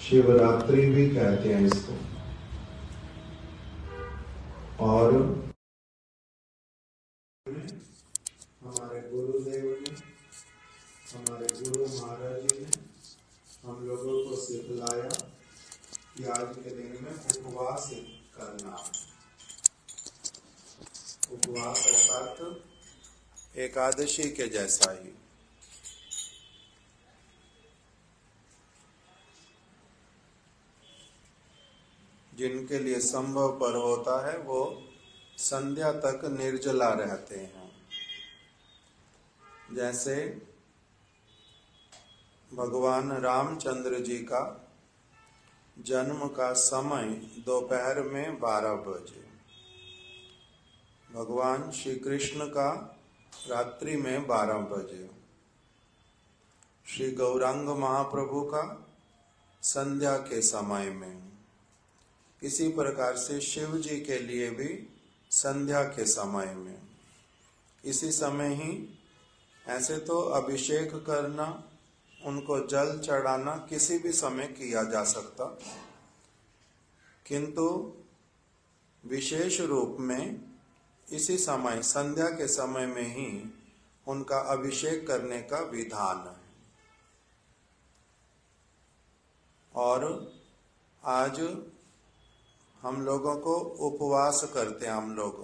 शिवरात्रि भी कहते हैं इसको। और हमारे गुरुदेव ने, हमारे गुरु महाराज जी ने हम लोगों को सिखलाया कि आज के दिन में उपवास करना। उपवास अर्थात एकादशी के जैसा ही। जिनके लिए संभव पर होता है वो संध्या तक निर्जला रहते हैं। जैसे भगवान रामचंद्र जी का जन्म का समय दोपहर में 12 बजे, भगवान श्री कृष्ण का रात्रि में 12 बजे, श्री गौरांग महाप्रभु का संध्या के समय में। इसी प्रकार से शिव जी के लिए भी संध्या के समय में। इसी समय ही ऐसे तो अभिषेक करना, उनको जल चढ़ाना किसी भी समय किया जा सकता, किंतु विशेष रूप में इसी समय संध्या के समय में ही उनका अभिषेक करने का विधान है। और आज हम लोगों को उपवास करते हैं हम लोग।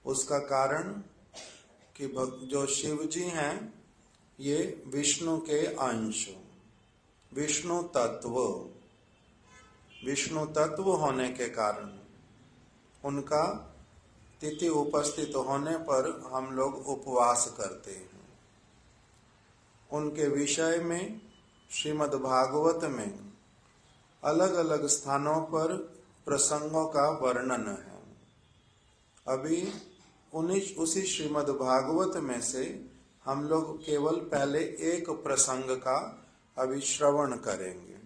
उसका कारण कि जो शिव जी हैं ये विष्णु के अंश, विष्णु तत्व होने के कारण उनका तिथि उपस्थित होने पर हम लोग उपवास करते हैं। उनके विषय में श्रीमद् भागवत में अलग अलग स्थानों पर प्रसंगों का वर्णन है। अभी उसी श्रीमद् भागवत में से हम लोग केवल पहले एक प्रसंग का अभी श्रवण करेंगे।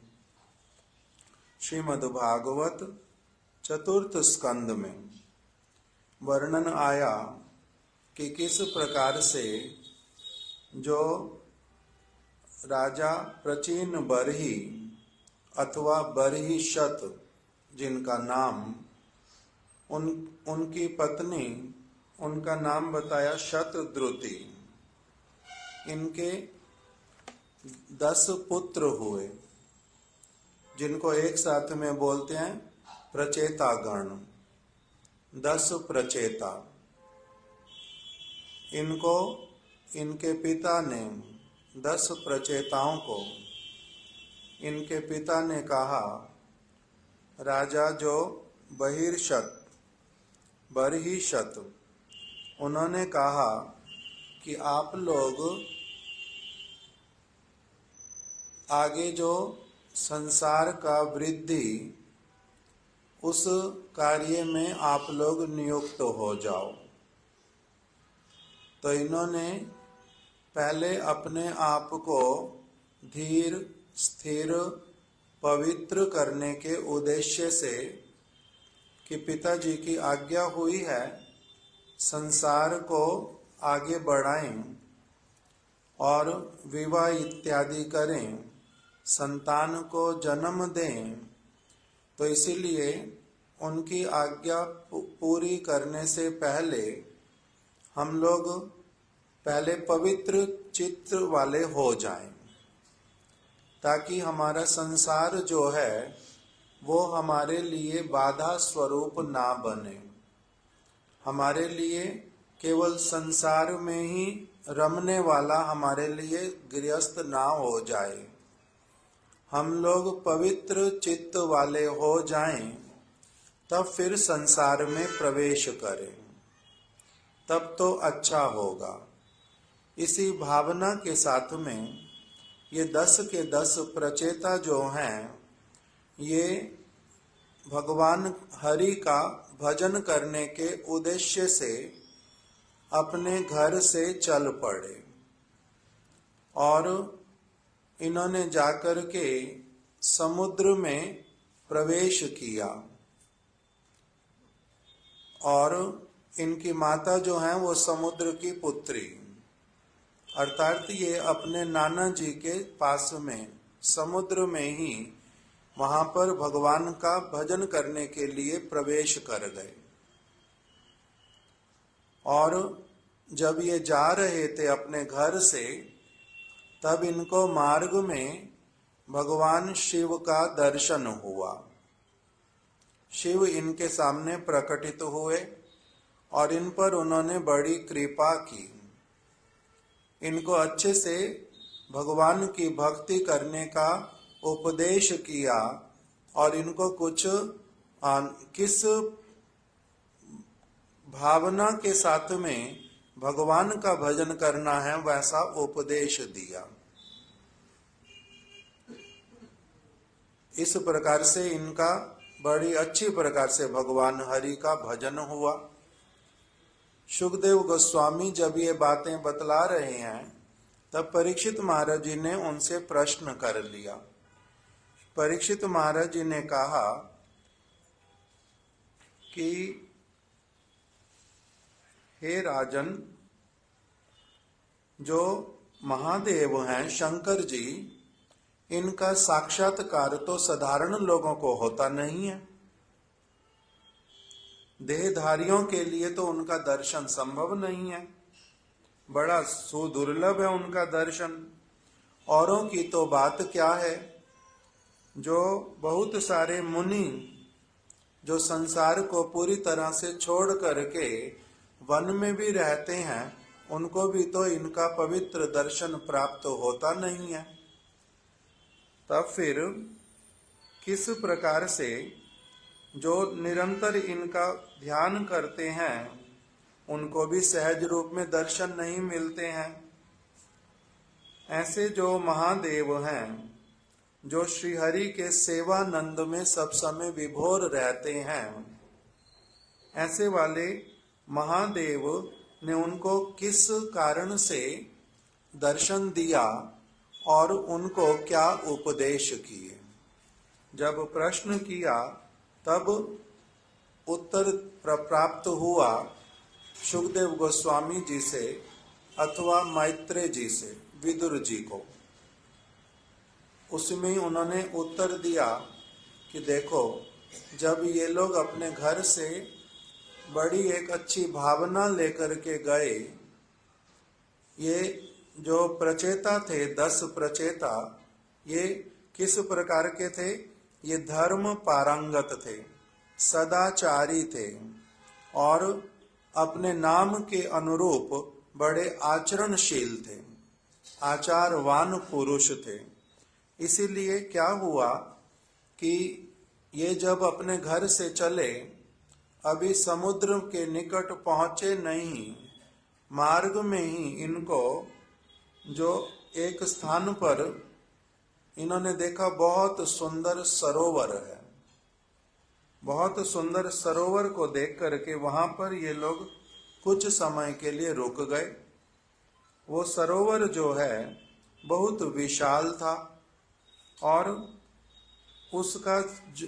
श्रीमद् भागवत चतुर्थ स्कंद में वर्णन आया कि किस प्रकार से जो राजा प्रचीन बरही अथवा बरहिशत जिनका नाम, उनकी पत्नी, उनका नाम बताया शतद्रुति। इनके 10 पुत्र हुए, जिनको एक साथ में बोलते हैं प्रचेता गण, 10 प्रचेता। इनको इनके पिता ने 10 प्रचेताओं को इनके पिता ने कहा, राजा जो बरहिशत, उन्होंने कहा कि आप लोग आगे जो संसार का वृद्धि, उस कार्य में आप लोग नियुक्त हो जाओ। तो इन्होंने पहले अपने आप को धीर, स्थिर, पवित्र करने के उद्देश्य से कि पिताजी की आज्ञा हुई है संसार को आगे बढ़ाएं और विवाह इत्यादि करें, संतान को जन्म दें, तो इसीलिए उनकी आज्ञा पूरी करने से पहले हम लोग पहले पवित्र चित्त वाले हो जाएं, ताकि हमारा संसार जो है वो हमारे लिए बाधा स्वरूप ना बने, हमारे लिए केवल संसार में ही रमने वाला हमारे लिए गृहस्थ ना हो जाए। हम लोग पवित्र चित्त वाले हो जाएं, तब फिर संसार में प्रवेश करें, तब तो अच्छा होगा। इसी भावना के साथ में ये 10 के 10 प्रचेता जो हैं, ये भगवान हरि का भजन करने के उद्देश्य से अपने घर से चल पड़े और इन्होंने जाकर के समुद्र में प्रवेश किया। और इनकी माता जो है वो समुद्र की पुत्री, अर्थात ये अपने नाना जी के पास में समुद्र में ही वहां पर भगवान का भजन करने के लिए प्रवेश कर गए। और जब ये जा रहे थे अपने घर से, तब इनको मार्ग में भगवान शिव का दर्शन हुआ। शिव इनके सामने प्रकटित हुए और इन पर उन्होंने बड़ी कृपा की। इनको अच्छे से भगवान की भक्ति करने का उपदेश किया और इनको कुछ किस भावना के साथ में भगवान का भजन करना है वैसा उपदेश दिया। इस प्रकार से इनका बड़ी अच्छी प्रकार से भगवान हरि का भजन हुआ। सुखदेव गोस्वामी जब ये बातें बतला रहे हैं, तब परीक्षित महाराज जी ने उनसे प्रश्न कर लिया। परीक्षित महाराज जी ने कहा कि हे राजन, जो महादेव हैं शंकर जी, इनका साक्षात्कार तो साधारण लोगों को होता नहीं है। देहधारियों के लिए तो उनका दर्शन संभव नहीं है, बड़ा सुदुर्लभ है उनका दर्शन। औरों की तो बात क्या है, जो बहुत सारे मुनि जो संसार को पूरी तरह से छोड़ करके वन में भी रहते हैं, उनको भी तो इनका पवित्र दर्शन प्राप्त होता नहीं है। तब फिर किस प्रकार से जो निरंतर इनका ध्यान करते हैं, उनको भी सहज रूप में दर्शन नहीं मिलते हैं। ऐसे जो महादेव हैं, जो श्री हरि के सेवानंद में सब समय विभोर रहते हैं, ऐसे वाले महादेव ने उनको किस कारण से दर्शन दिया और उनको क्या उपदेश किए। जब प्रश्न किया तब उत्तर प्राप्त हुआ सुखदेव गोस्वामी जी से अथवा मैत्रेय जी से, विदुर जी को। उसमें उन्होंने उत्तर दिया कि देखो, जब ये लोग अपने घर से बड़ी एक अच्छी भावना लेकर के गए, ये जो प्रचेता थे 10 प्रचेता, ये किस प्रकार के थे, ये धर्म पारंगत थे, सदाचारी थे और अपने नाम के अनुरूप बड़े आचरणशील थे, आचारवान पुरुष थे। इसीलिए क्या हुआ कि ये जब अपने घर से चले, अभी समुद्र के निकट पहुंचे नहीं, मार्ग में ही इनको जो एक स्थान पर इन्होंने देखा बहुत सुंदर सरोवर है। बहुत सुंदर सरोवर को देख करके वहां पर ये लोग कुछ समय के लिए रुक गए। वो सरोवर जो है बहुत विशाल था और उसका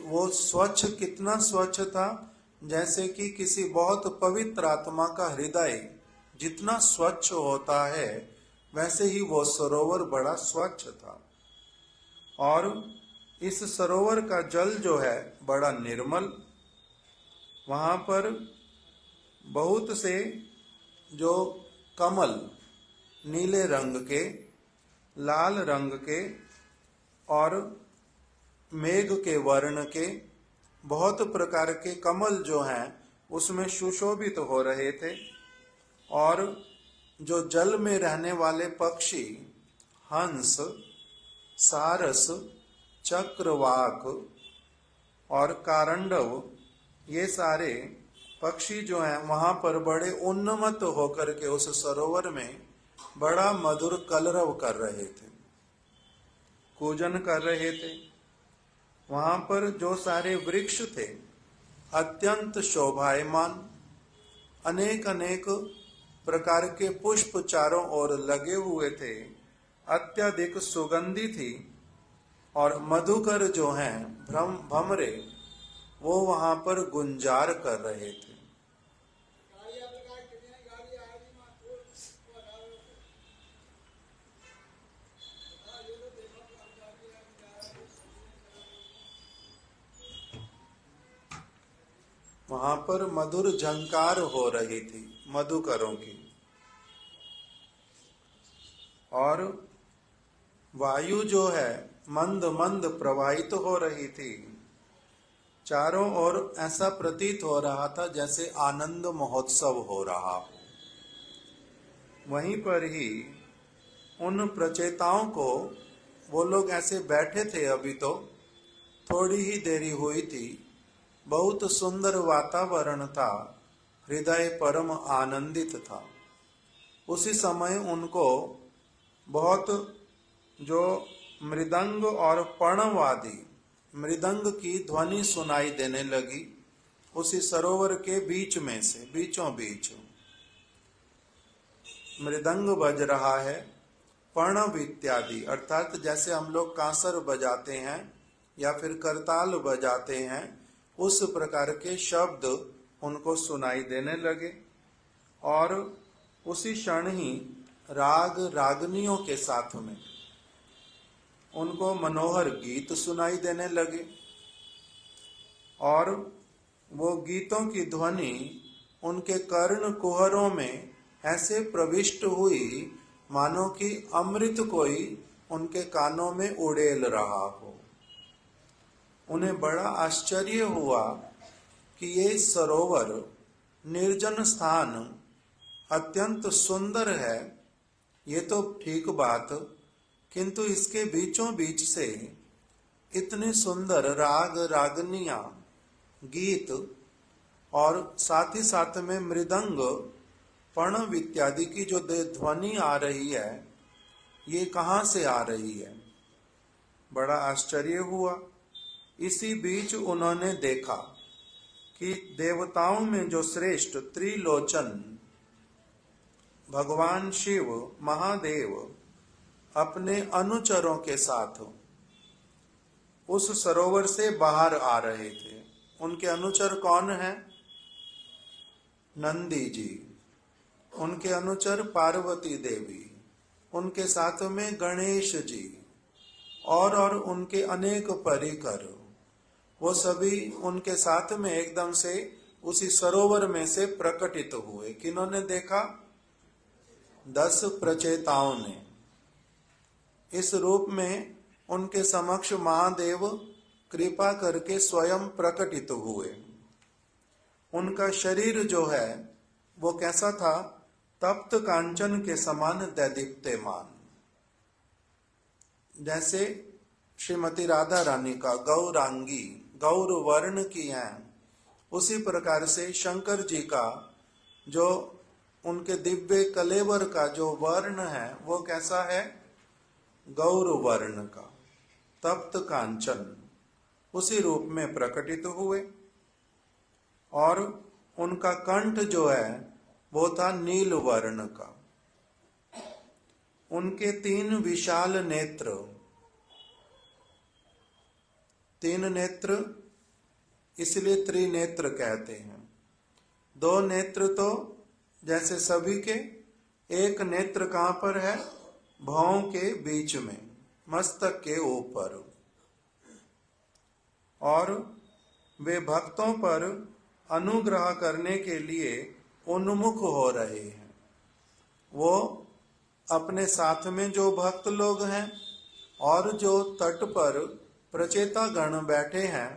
वो स्वच्छ, कितना स्वच्छ था, जैसे कि किसी बहुत पवित्र आत्मा का हृदय जितना स्वच्छ होता है, वैसे ही वो सरोवर बड़ा स्वच्छ था। और इस सरोवर का जल जो है बड़ा निर्मल। वहां पर बहुत से जो कमल, नीले रंग के, लाल रंग के और मेघ के वर्ण के बहुत प्रकार के कमल जो हैं उसमें सुशोभित हो रहे थे। और जो जल में रहने वाले पक्षी, हंस, सारस, चक्रवाक और कारंडव, ये सारे पक्षी जो हैं वहां पर बड़े उन्मत्त होकर के उस सरोवर में बड़ा मधुर कलरव कर रहे थे, कूजन कर रहे थे। वहां पर जो सारे वृक्ष थे अत्यंत शोभायमान, अनेक अनेक प्रकार के पुष्प चारों ओर लगे हुए थे, अत्यधिक सुगंधी थी। और मधुकर जो हैं भमरे, वो वहां पर गुंजार कर रहे थे। वहां पर मधुर झंकार हो रही थी मधुकरों की, और वायु जो है मंद मंद प्रवाहित हो रही थी। चारों ओर ऐसा प्रतीत हो रहा था जैसे आनंद महोत्सव हो रहा हो। वहीं पर ही उन प्रचेताओं को, वो लोग ऐसे बैठे थे, अभी तो थोड़ी ही देरी हुई थी, बहुत सुंदर वातावरण था, हृदय परम आनंदित था। उसी समय उनको बहुत जो मृदंग और पर्णवादी मृदंग की ध्वनि सुनाई देने लगी, उसी सरोवर के बीच में से, बीचों बीच मृदंग बज रहा है। पर्णव इत्यादि अर्थात जैसे हम लोग कांसर बजाते हैं या फिर करताल बजाते हैं, उस प्रकार के शब्द उनको सुनाई देने लगे। और उसी क्षण ही राग रागनियों के साथ में उनको मनोहर गीत सुनाई देने लगे, और वो गीतों की ध्वनि उनके कर्ण कुहरों में ऐसे प्रविष्ट हुई मानो कि अमृत कोई उनके कानों में उड़ेल रहा हो। उन्हें बड़ा आश्चर्य हुआ कि ये सरोवर, निर्जन स्थान, अत्यंत सुंदर है, ये तो ठीक बात, किंतु इसके बीचों बीच से इतने सुंदर राग रागनियां, गीत और साथ ही साथ में मृदंग, पर्णव इत्यादि की जो ध्वनि आ रही है, ये कहाँ से आ रही है? बड़ा आश्चर्य हुआ। इसी बीच उन्होंने देखा कि देवताओं में जो श्रेष्ठ त्रिलोचन भगवान शिव महादेव अपने अनुचरों के साथ उस सरोवर से बाहर आ रहे थे। उनके अनुचर कौन हैं? नंदी जी, उनके अनुचर पार्वती देवी, उनके साथ में गणेश जी और उनके अनेक परिकर, वो सभी उनके साथ में एकदम से उसी सरोवर में से प्रकटित हुए। किन्होंने देखा? 10 प्रचेताओं ने। इस रूप में उनके समक्ष महादेव कृपा करके स्वयं प्रकटित हुए। उनका शरीर जो है वो कैसा था? तप्त कांचन के समान दैदीप्यमान, जैसे श्रीमती राधा रानी का गौरांगी, गौर वर्ण की हैं, उसी प्रकार से शंकर जी का जो उनके दिव्य कलेवर का जो वर्ण है वो कैसा है? गौर वर्ण का, तप्त कांचन, उसी रूप में प्रकटित हुए। और उनका कंठ जो है वो था नील वर्ण का। उनके 3 विशाल नेत्र, 3 नेत्र इसलिए त्रिनेत्र कहते हैं। 2 नेत्र तो जैसे सभी के, एक नेत्र कहां पर है? भौं के बीच में, मस्तक के ऊपर। और वे भक्तों पर अनुग्रह करने के लिए उन्मुख हो रहे हैं। वो अपने साथ में जो भक्त लोग हैं और जो तट पर प्रचेता गण बैठे हैं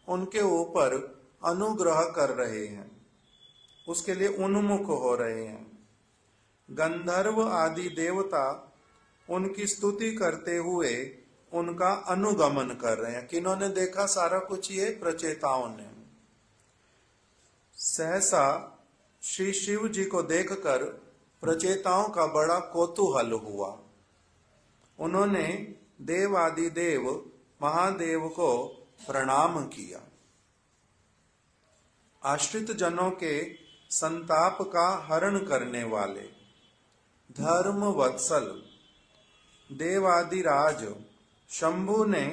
उनके ऊपर अनुग्रह कर रहे हैं, उसके लिए उन्मुख हो रहे हैं। गंधर्व आदि देवता उनकी स्तुति करते हुए उनका अनुगमन कर रहे हैं। किन्होंने देखा सारा कुछ? ये प्रचेताओं ने। सहसा श्री शिव जी को देखकर प्रचेताओं का बड़ा कौतूहल हुआ। उन्होंने देवादिदेव महादेव को प्रणाम किया। आश्रित जनों के संताप का हरण करने वाले धर्म वत्सल देवादिराज शंभु ने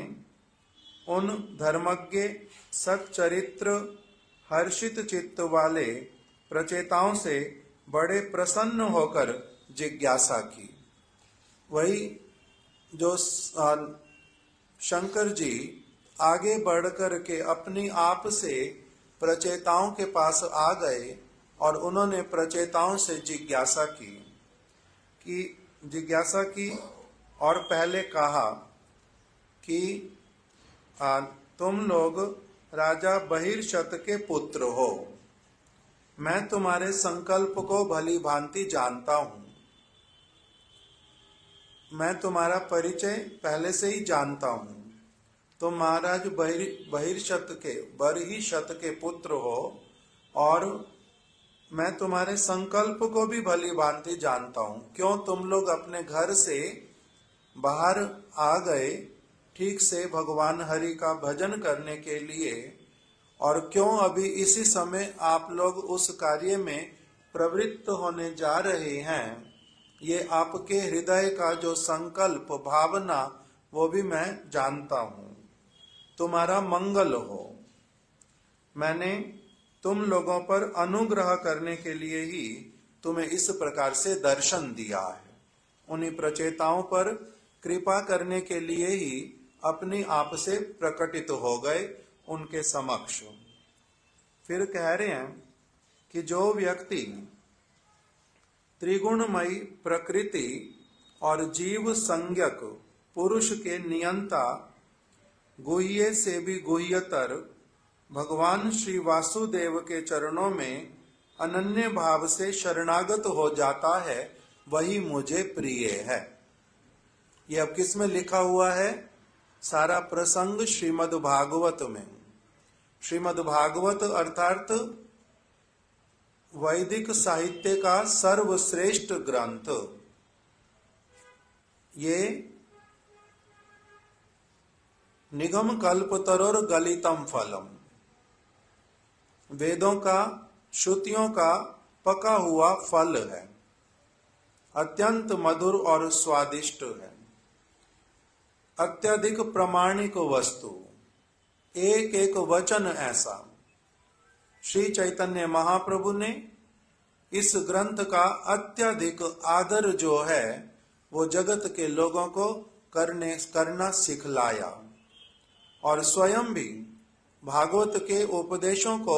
उन धर्मज्ञ सच्चरित्र हर्षित चित्त वाले प्रचेताओं से बड़े प्रसन्न होकर जिज्ञासा की। वही जो शंकर जी आगे बढ़कर के अपनी आप से प्रचेताओं के पास आ गए और उन्होंने प्रचेताओं से जिज्ञासा की और पहले कहा कि तुम लोग राजा बहिर्शत के पुत्र हो। मैं तुम्हारे संकल्प को भली भांति जानता हूं। मैं तुम्हारा परिचय पहले से ही जानता हूं। तुम महाराज बहिर्शत के पुत्र हो और मैं तुम्हारे संकल्प को भी भली भांति जानता हूं। क्यों तुम लोग अपने घर से बाहर आ गए ठीक से भगवान हरि का भजन करने के लिए, और क्यों अभी इसी समय आप लोग उस कार्य में प्रवृत्त होने जा रहे हैं, ये आपके हृदय का जो संकल्प भावना वो भी मैं जानता हूं। तुम्हारा मंगल हो। मैंने तुम लोगों पर अनुग्रह करने के लिए ही तुम्हें इस प्रकार से दर्शन दिया है। उन्हीं प्रचेताओं पर कृपा करने के लिए ही अपने आप से प्रकटित हो गए उनके समक्ष। फिर कह रहे हैं कि जो व्यक्ति त्रिगुणमयी प्रकृति और जीव संज्ञक पुरुष के नियंता गुह्य से भी गुह्यतर भगवान श्री वासुदेव के चरणों में अनन्य भाव से शरणागत हो जाता है, वही मुझे प्रिय है। ये अब किस में लिखा हुआ है? सारा प्रसंग श्रीमद् भागवत में। श्रीमद् भागवत अर्थात वैदिक साहित्य का सर्वश्रेष्ठ ग्रंथ। ये निगम कल्पतरोर गलितम फलम, वेदों का श्रुतियों का पका हुआ फल है। अत्यंत मधुर और स्वादिष्ट है। अत्यधिक प्रामाणिक वस्तु, एक एक वचन ऐसा। श्री चैतन्य महाप्रभु ने इस ग्रंथ का अत्यधिक आदर जो है वो जगत के लोगों को करना सिखलाया और स्वयं भी भागवत के उपदेशों को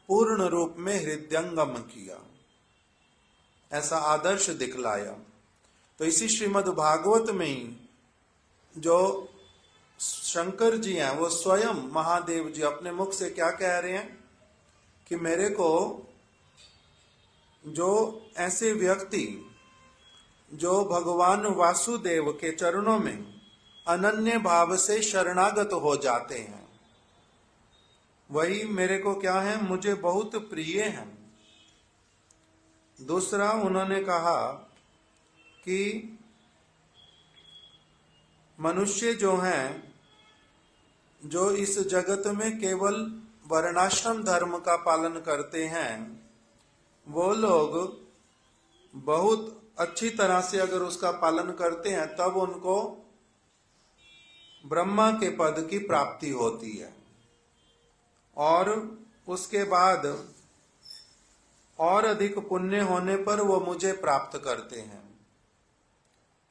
पूर्ण रूप में हृदयंगम किया, ऐसा आदर्श दिखलाया। तो इसी श्रीमद् भागवत में ही जो शंकर जी हैं वो स्वयं महादेव जी अपने मुख से क्या कह रहे हैं कि मेरे को जो ऐसे व्यक्ति जो भगवान वासुदेव के चरणों में अनन्य भाव से शरणागत हो जाते हैं, वही मेरे को क्या है, मुझे बहुत प्रिय हैं। दूसरा उन्होंने कहा कि मनुष्य जो हैं, जो इस जगत में केवल वर्णाश्रम धर्म का पालन करते हैं, वो लोग बहुत अच्छी तरह से अगर उसका पालन करते हैं तब उनको ब्रह्मा के पद की प्राप्ति होती है और उसके बाद और अधिक पुण्य होने पर वो मुझे प्राप्त करते हैं।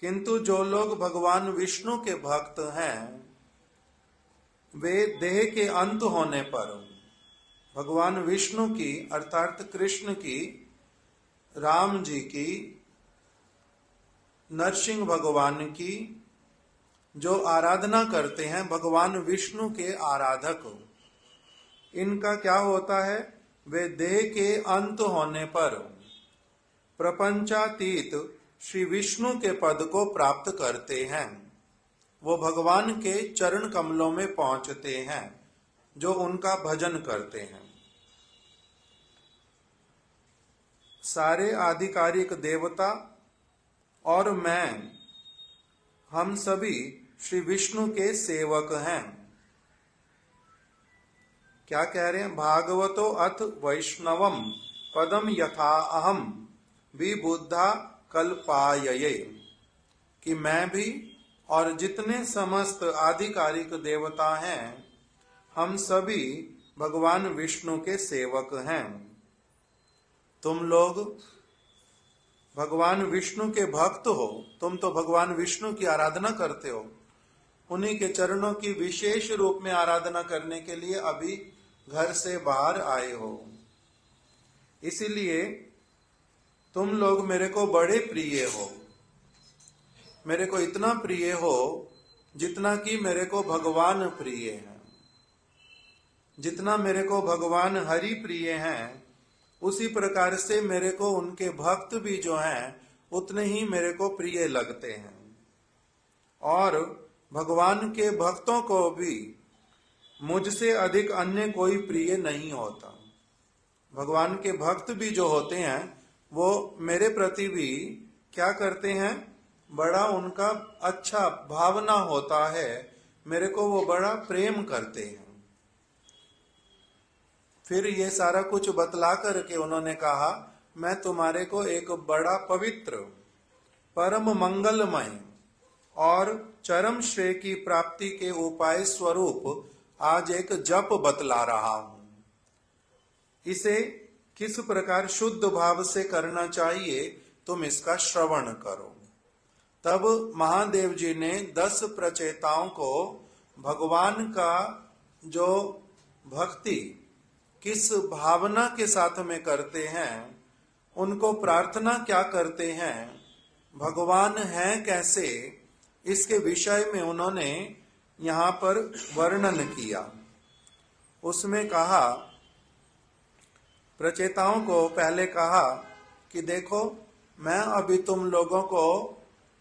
किंतु जो लोग भगवान विष्णु के भक्त हैं, वे देह के अंत होने पर भगवान विष्णु की अर्थात कृष्ण की, राम जी की, नरसिंह भगवान की जो आराधना करते हैं, भगवान विष्णु के आराधक, इनका क्या होता है, वे देह के अंत होने पर प्रपंचातीत श्री विष्णु के पद को प्राप्त करते हैं। वो भगवान के चरण कमलों में पहुंचते हैं जो उनका भजन करते हैं। सारे आधिकारिक देवता और मैं, हम सभी श्री विष्णु के सेवक हैं। क्या कह रहे हैं? भागवतो अथ वैष्णवम पदम यथा अहम विबुद्धा कल्पायये, कि मैं भी और जितने समस्त आधिकारिक देवता हैं, हम सभी भगवान विष्णु के सेवक हैं। तुम लोग भगवान विष्णु के भक्त हो, तुम तो भगवान विष्णु की आराधना करते हो। उन्हीं के चरणों की विशेष रूप में आराधना करने के लिए अभी घर से बाहर आए हो। इसीलिए तुम लोग मेरे को बड़े प्रिय हो। मेरे को इतना प्रिय हो जितना कि मेरे को भगवान प्रिय है। जितना मेरे को भगवान हरि प्रिय हैं, उसी प्रकार से मेरे को उनके भक्त भी जो हैं उतने ही मेरे को प्रिय लगते हैं। और भगवान के भक्तों को भी मुझसे अधिक अन्य कोई प्रिय नहीं होता। भगवान के भक्त भी जो होते हैं वो मेरे प्रति भी क्या करते हैं, बड़ा उनका अच्छा भावना होता है, मेरे को वो बड़ा प्रेम करते हैं। फिर ये सारा कुछ बतला करके उन्होंने कहा, मैं तुम्हारे को एक बड़ा पवित्र, परम मंगलमय और चरम श्रेय की प्राप्ति के उपाय स्वरूप आज एक जप बतला रहा हूं। इसे किस प्रकार शुद्ध भाव से करना चाहिए तुम इसका श्रवण करो। तब महादेव जी ने 10 प्रचेताओं को भगवान का जो भक्ति किस भावना के साथ में करते हैं, उनको प्रार्थना क्या करते हैं, भगवान हैं कैसे, इसके विषय में उन्होंने यहाँ पर वर्णन किया। उसमें कहा, प्रचेताओं को पहले कहा कि देखो, मैं अभी तुम लोगों को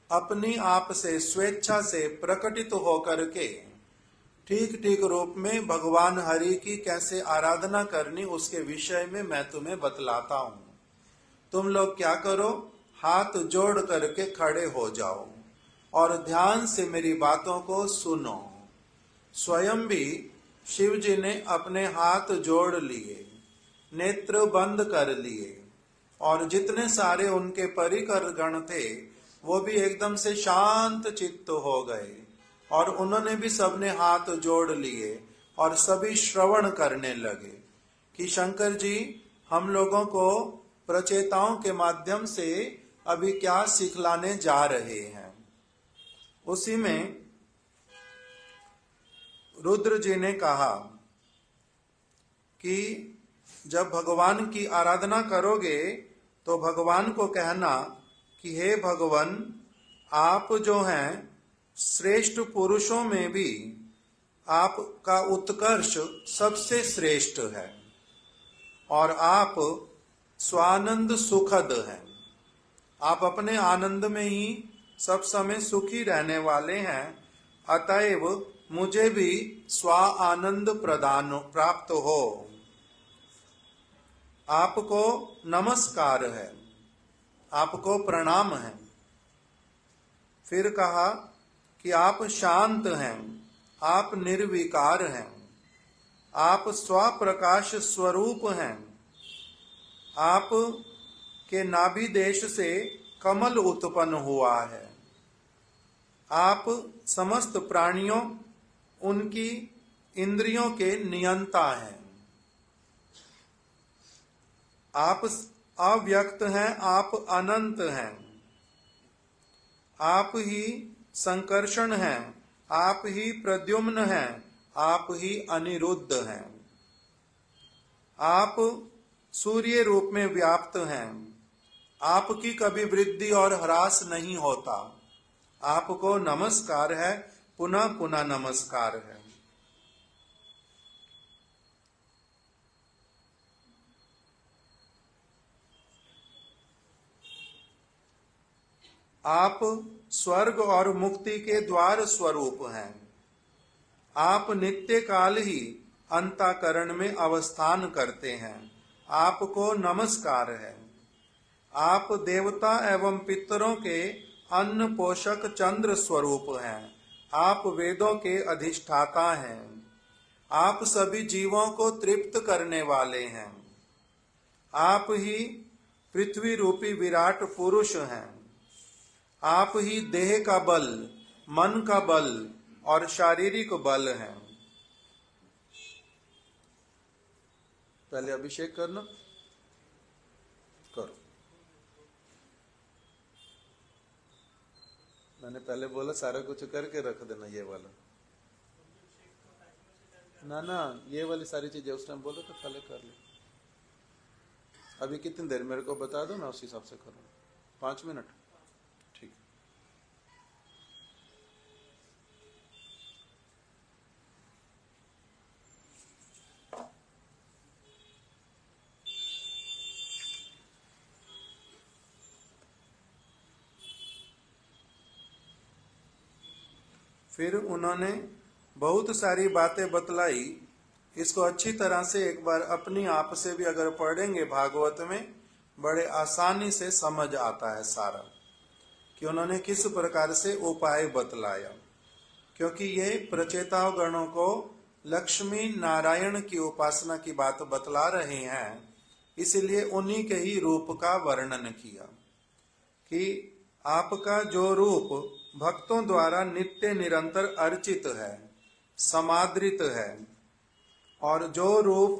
अपनी आप से स्वेच्छा से प्रकटित होकर के ठीक ठीक रूप में भगवान हरि की कैसे आराधना करनी उसके विषय में मैं तुम्हें बतलाता हूं। तुम लोग क्या करो, हाथ जोड़ करके खड़े हो जाओ और ध्यान से मेरी बातों को सुनो। स्वयं भी शिव जी ने अपने हाथ जोड़ लिए, नेत्र बंद कर लिए, और जितने सारे उनके परिकर गण थे वो भी एकदम से शांत चित्त हो गए, और उन्होंने भी सबने हाथ जोड़ लिए और सभी श्रवण करने लगे कि शंकर जी हम लोगों को प्रचेताओं के माध्यम से अभी क्या सिखलाने जा रहे हैं। उसी में रुद्र जी ने कहा कि जब भगवान की आराधना करोगे तो भगवान को कहना कि हे भगवान, आप जो हैं श्रेष्ठ पुरुषों में भी आपका उत्कर्ष सबसे श्रेष्ठ है, और आप स्वानंद सुखद हैं। आप अपने आनंद में ही सब समय सुखी रहने वाले हैं, अतएव मुझे भी स्वा आनंद प्रदान प्राप्त हो। आपको नमस्कार है, आपको प्रणाम है। फिर कहा कि आप शांत हैं, आप निर्विकार हैं, आप स्वप्रकाश स्वरूप हैं, आप के नाभि देश से कमल उत्पन्न हुआ है, आप समस्त प्राणियों उनकी इंद्रियों के नियंता हैं, आप अव्यक्त हैं, आप अनंत हैं, आप ही संकर्षण हैं, आप ही प्रद्युम्न हैं, आप ही अनिरुद्ध हैं, आप सूर्य रूप में व्याप्त हैं, आपकी कभी वृद्धि और ह्रास नहीं होता। आपको नमस्कार है, पुनः पुनः नमस्कार है। आप स्वर्ग और मुक्ति के द्वार स्वरूप हैं। आप नित्य काल ही अंतःकरण में अवस्थान करते हैं। आपको नमस्कार है। आप देवता एवं पितरों के अन्न पोषक चंद्र स्वरूप हैं। आप वेदों के अधिष्ठाता हैं। आप सभी जीवों को तृप्त करने वाले हैं। आप ही पृथ्वी रूपी विराट पुरुष हैं। आप ही देह का बल, मन का बल और शारीरिक बल हैं। पहले अभिषेक करना, करो। मैंने पहले बोला सारा कुछ करके रख देना ये वाला। ना ना, ये वाली सारी चीजें उस टाइम बोलो तो पहले कर ले। अभी कितनी देर मेरे को बता दो ना, उस हिसाब से करो। 5 मिनट, ठीक। फिर उन्होंने बहुत सारी बातें बतलाई। इसको अच्छी तरह से एक बार अपनी आप से भी अगर पढ़ेंगे भागवत में, बड़े आसानी से समझ आता है सारा कि उन्होंने किस प्रकार से उपाय बतलाया। क्योंकि ये प्रचेताओं गणों को लक्ष्मी नारायण की उपासना की बात बतला रहे हैं, इसलिए उन्हीं के ही रूप का वर्णन किया कि आपका जो रूप भक्तों द्वारा नित्य निरंतर अर्चित है, समादृत है, और जो रूप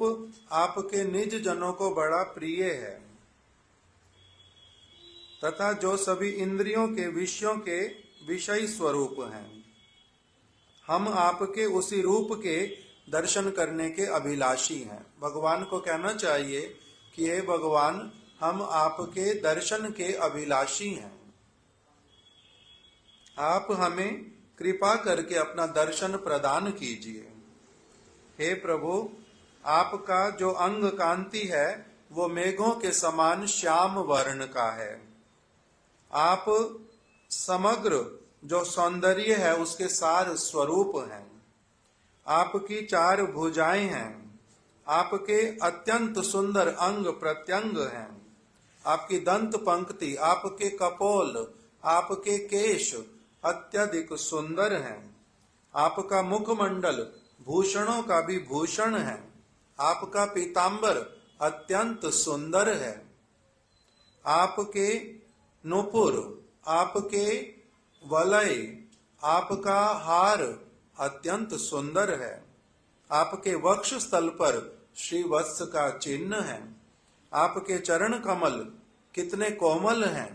आपके निज जनों को बड़ा प्रिय है, तथा जो सभी इंद्रियों के विषयों के विषय स्वरूप हैं, हम आपके उसी रूप के दर्शन करने के अभिलाषी हैं। भगवान को कहना चाहिए कि हे भगवान, हम आपके दर्शन के अभिलाषी हैं, आप हमें कृपा करके अपना दर्शन प्रदान कीजिए। हे प्रभु, आपका जो अंग कांति है वो मेघों के समान श्याम वर्ण का है। आप समग्र जो सौंदर्य है उसके सार स्वरूप हैं। आपकी 4 भुजाएं हैं, आपके अत्यंत सुंदर अंग प्रत्यंग हैं, आपकी दंत पंक्ति, आपके कपोल, आपके केश अत्यधिक सुंदर हैं, आपका मुखमंडल भूषणों का भी भूषण है, आपका पीतांबर अत्यंत सुंदर है, आपके नुपुर, आपके वलय, आपका हार अत्यंत सुंदर है, आपके वक्ष स्थल पर श्रीवत्स का चिन्ह है, आपके चरण कमल कितने कोमल हैं,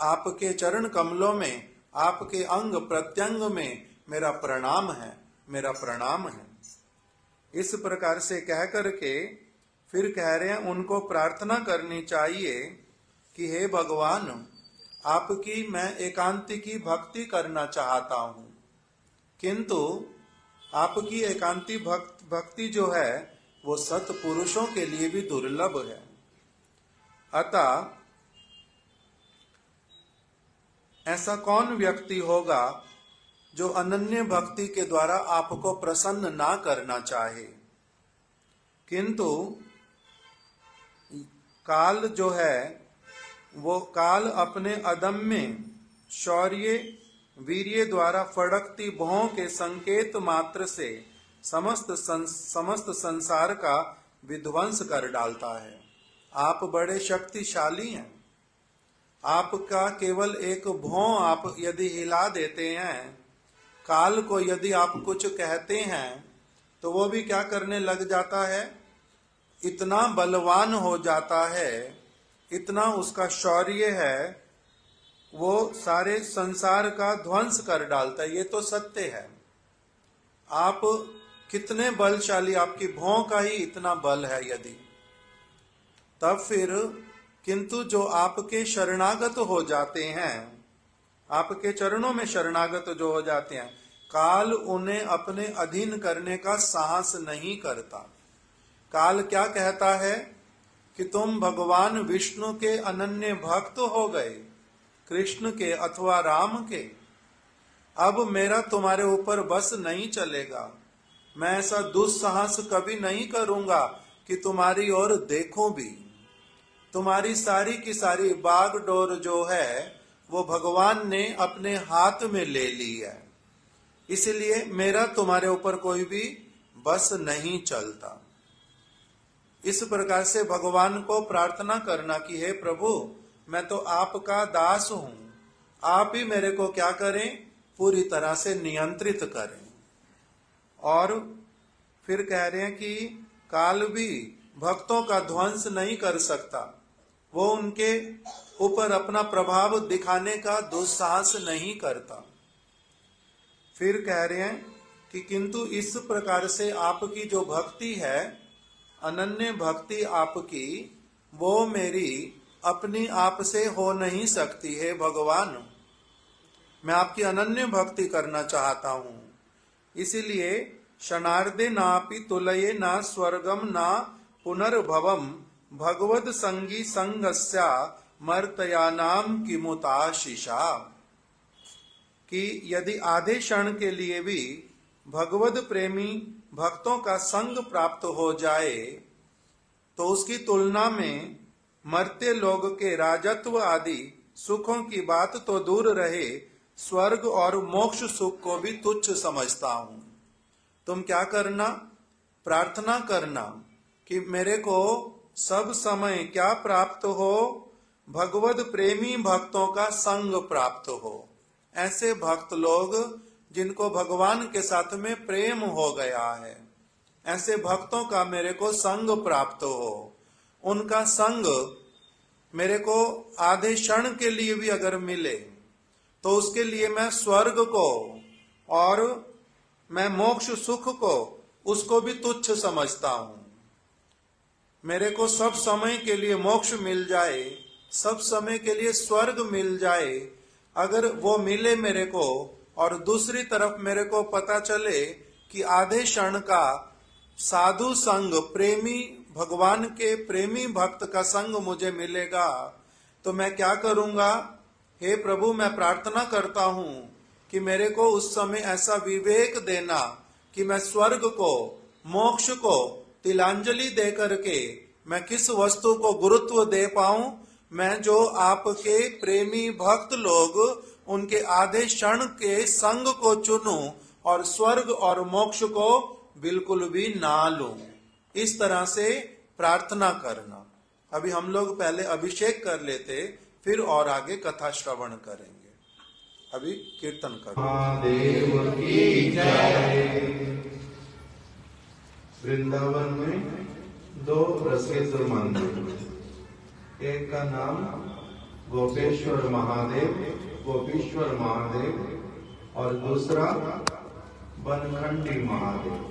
आपके चरण कमलों में, आपके अंग प्रत्यंग में मेरा प्रणाम है, मेरा प्रणाम है। इस प्रकार से कह करके फिर कह रहे हैं उनको प्रार्थना करनी चाहिए कि हे भगवान, आपकी मैं एकांतिकी भक्ति करना चाहता हूं, किंतु आपकी एकांती भक्ति जो है वो सत्पुरुषों के लिए भी दुर्लभ है। अतः ऐसा कौन व्यक्ति होगा जो अनन्य भक्ति के द्वारा आपको प्रसन्न ना करना चाहे। किंतु काल जो है वो काल अपने अदम्य शौर्य वीर्य द्वारा फड़कती भौं के संकेत मात्र से समस्त संसार का विध्वंस कर डालता है। आप बड़े शक्तिशाली हैं, आपका केवल एक भौं आप यदि हिला देते हैं, काल को यदि आप कुछ कहते हैं तो वो भी क्या करने लग जाता है, इतना बलवान हो जाता है, इतना उसका शौर्य है, वो सारे संसार का ध्वंस कर डालता है। ये तो सत्य है। आप कितने बलशाली, आपकी भौं का ही इतना बल है यदि, तब फिर किंतु जो आपके शरणागत हो जाते हैं, आपके चरणों में शरणागत जो हो जाते हैं, काल उन्हें अपने अधीन करने का साहस नहीं करता। काल क्या कहता है कि तुम भगवान विष्णु के अनन्य भक्त हो गए, कृष्ण के अथवा राम के, अब मेरा तुम्हारे ऊपर बस नहीं चलेगा। मैं ऐसा दुस्साहस कभी नहीं करूंगा कि तुम्हारी ओर देखूं भी। तुम्हारी सारी की सारी बागडोर जो है वो भगवान ने अपने हाथ में ले ली है, इसलिए मेरा तुम्हारे ऊपर कोई भी बस नहीं चलता। इस प्रकार से भगवान को प्रार्थना करना कि हे प्रभु, मैं तो आपका दास हूं, आप ही मेरे को क्या करें, पूरी तरह से नियंत्रित करें। और फिर कह रहे हैं कि काल भी भक्तों का ध्वंस नहीं कर सकता, वो उनके ऊपर अपना प्रभाव दिखाने का दुस्साहस नहीं करता। फिर कह रहे हैं कि किंतु इस प्रकार से आपकी जो भक्ति है, अनन्य भक्ति आपकी, वो मेरी अपनी आप से हो नहीं सकती है भगवान। मैं आपकी अनन्य भक्ति करना चाहता हूं। इसीलिए क्षणार्धे नापि तुलये ना स्वर्गम ना पुनर्भवम भगवद संगी संगस्या मर्तयानाम किमुताशिषा, कि यदि आधे क्षण के लिए भी भगवद प्रेमी भक्तों का संग प्राप्त हो जाए तो उसकी तुलना में मर्त्य लोग के राजत्व आदि सुखों की बात तो दूर रहे, स्वर्ग और मोक्ष सुख को भी तुच्छ समझता हूं। तुम क्या करना, प्रार्थना करना कि मेरे को सब समय क्या प्राप्त हो, भगवद प्रेमी भक्तों का संग प्राप्त हो। ऐसे भक्त लोग जिनको भगवान के साथ में प्रेम हो गया है, ऐसे भक्तों का मेरे को संग प्राप्त हो। उनका संग मेरे को आधे क्षण के लिए भी अगर मिले तो उसके लिए मैं स्वर्ग को और मैं मोक्ष सुख को उसको भी तुच्छ समझता हूं। मेरे को सब समय के लिए मोक्ष मिल जाए, सब समय के लिए स्वर्ग मिल जाए, अगर वो मिले मेरे को, और दूसरी तरफ मेरे को पता चले कि आधे क्षण का साधु संग, प्रेमी भगवान के प्रेमी भक्त का संग मुझे मिलेगा, तो मैं क्या करूंगा? हे प्रभु, मैं प्रार्थना करता हूं कि मेरे को उस समय ऐसा विवेक देना कि मैं स्वर्ग को, मोक्ष को तिलांजलि दे करके मैं किस वस्तु को गुरुत्व दे पाऊं। मैं जो आपके प्रेमी भक्त लोग उनके आधे क्षण के संग को चुनूं और स्वर्ग और मोक्ष को बिल्कुल भी ना लूं। इस तरह से प्रार्थना करना। अभी हम लोग पहले अभिषेक कर लेते, फिर और आगे कथा श्रवण करेंगे। अभी कीर्तन करें। महादेव की जय। वृंदावन में 2 प्रसिद्ध मंदिर, एक का नाम गोपेश्वर महादेव, गोपीश्वर महादेव, और दूसरा बनखंडी महादेव।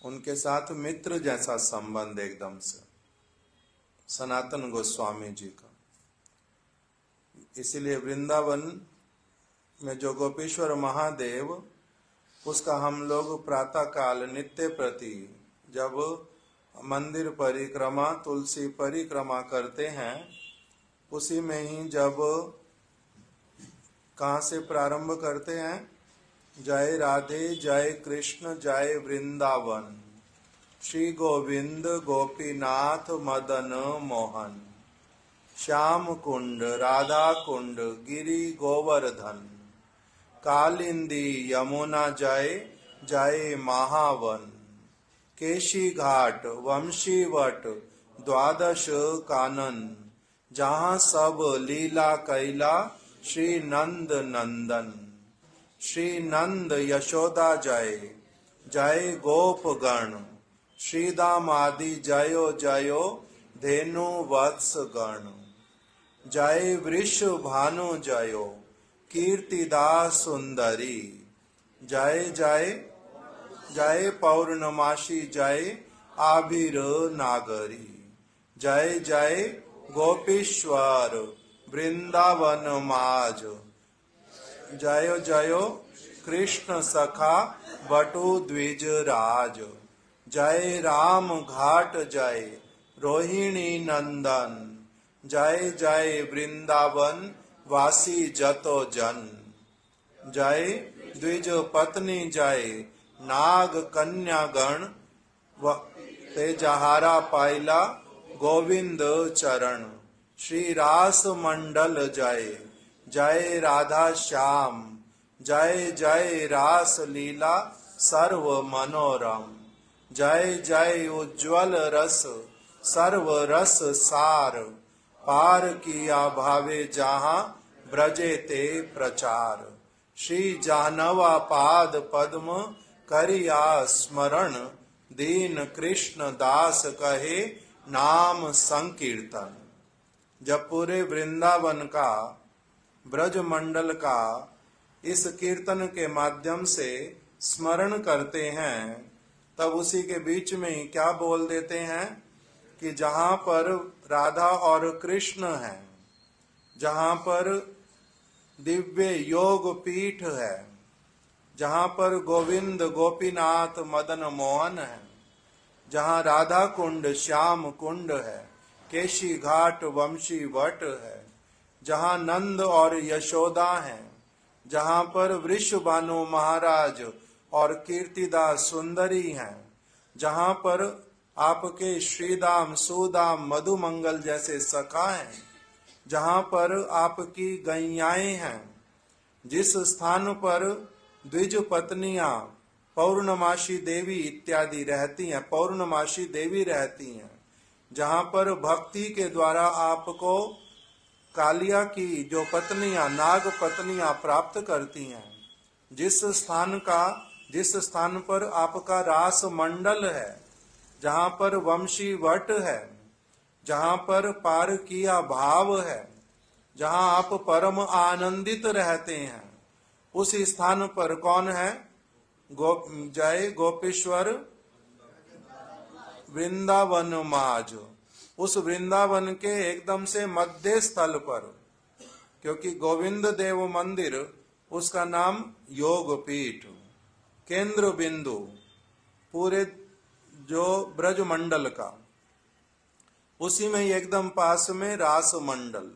उनके साथ मित्र जैसा संबंध एकदम से, सनातन गोस्वामी जी का। इसीलिए वृंदावन में जो गोपेश्वर महादेव, उसका हम लोग प्रातः काल नित्य प्रति जब मंदिर परिक्रमा, तुलसी परिक्रमा करते हैं, उसी में ही जब कहाँ से प्रारंभ करते हैं? जय राधे जय कृष्ण जय वृंदावन, श्री गोविंद गोपीनाथ मदन मोहन, श्याम कुंड राधा कुंड गिरि गोवर्धन, कालिंदी यमुना जय जय महावन, केशी घाट वंशी वट द्वादश कानन, जहाँ सब लीला कैला श्री नंद नंदन, श्री नंद यशोदा जय जय गोपगण, श्री दाम आदि जयो जयो धेनु वत्स गण, जय वृष भानु जयो कीर्तिदा सुंदरी, जय जय जय पौर्णमासी जय आभिर नागरी, जय जय गोपीश्वर वृंदावन माज, जयो जयो कृष्ण सखा बटु द्विज राज, जय राम घाट जय रोहिणी नंदन, जय जय वृंदावन वासी जतो जन, जय द्विज पत्नी जय नाग कन्या गण, ते जहारा पाइला गोविंद चरण, श्री रास मंडल जय जय राधा श्याम, जय जय रास लीला सर्व मनोरम, जय जय उज्ज्वल रस सर्व रस सार, पार किया भावे जहाँ ब्रजे ते प्रचार। श्री जानवा पाद पद्म करिया स्मरण, दीन कृष्ण दास कहे नाम संकीर्तन। जब पूरे वृंदावन का, ब्रज मंडल का इस कीर्तन के माध्यम से स्मरण करते हैं, तब उसी के बीच में ही क्या बोल देते हैं कि जहां पर राधा और कृष्ण हैं, जहां पर दिव्य योग पीठ है, जहां पर गोविंद गोपीनाथ मदन मोहन है, जहां राधा कुंड श्याम कुंड है, केशी घाट वंशी वट है, जहां नंद और यशोदा हैं, जहां पर वृषभानु महाराज और कीर्तिदा सुंदरी हैं, जहां पर आपके श्रीदाम सुदाम मधुमंगल जैसे सखा हैं, जहां पर आपकी गैयाएं हैं, जिस स्थान पर द्विज पत्नियां पौर्णमासी देवी इत्यादि रहती हैं, पौर्णमासी देवी रहती हैं, जहां पर भक्ति के द्वारा आपको कालिया की जो पत्नियां, नाग पत्नियां प्राप्त करती हैं, जिस स्थान पर आपका रास मंडल है, जहां पर वंशी वट है, जहां पर पार किया भाव है, जहां आप परम आनंदित रहते हैं, उस स्थान पर कौन है? जय गोपेश्वर वृंदावन माज। उस वृंदावन के एकदम से मध्य स्थल पर, क्योंकि गोविंद देव मंदिर उसका नाम योग पीठ, केंद्र बिंदु पूरे जो ब्रज मंडल का, उसी में एकदम पास में रास मंडल,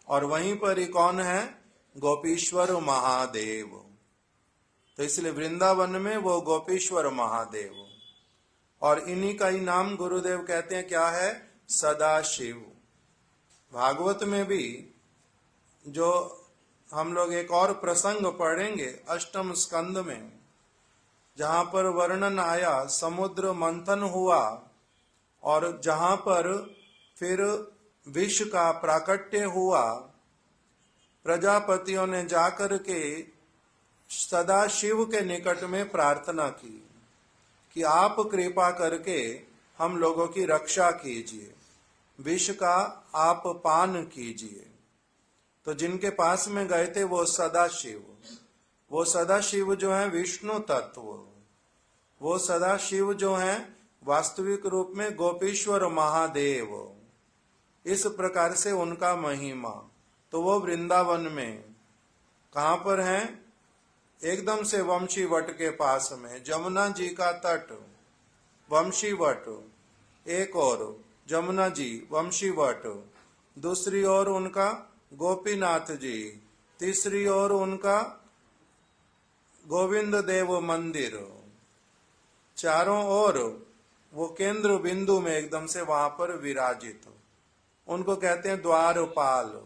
और वहीं पर ही कौन है? गोपीश्वर महादेव। तो इसलिए वृंदावन में वो गोपीश्वर महादेव, और इन्हीं का ही नाम गुरुदेव कहते हैं क्या है? सदाशिव। भागवत में भी जो हम लोग एक और प्रसंग पढ़ेंगे अष्टम स्कंद में, जहां पर वर्णन आया समुद्र मंथन हुआ, और जहां पर फिर विष का प्राकट्य हुआ, प्रजापतियों ने जाकर के सदाशिव के निकट में प्रार्थना की कि आप कृपा करके हम लोगों की रक्षा कीजिए, विष का आप पान कीजिए। तो जिनके पास में गए थे वो सदाशिव जो है विष्णु तत्व, वो सदाशिव जो है वास्तविक रूप में गोपीश्वर महादेव। इस प्रकार से उनका महिमा। तो वो वृंदावन में कहां पर है? एकदम से वंशी वट के पास में, जमुना जी का तट, वंशी वट एक और, जमुना जी वंशी वट, दूसरी ओर उनका गोपीनाथ जी, तीसरी ओर उनका गोविंद देव मंदिर, चारों ओर वो केंद्र बिंदु में एकदम से वहां पर विराजित। उनको कहते हैं द्वारपाल।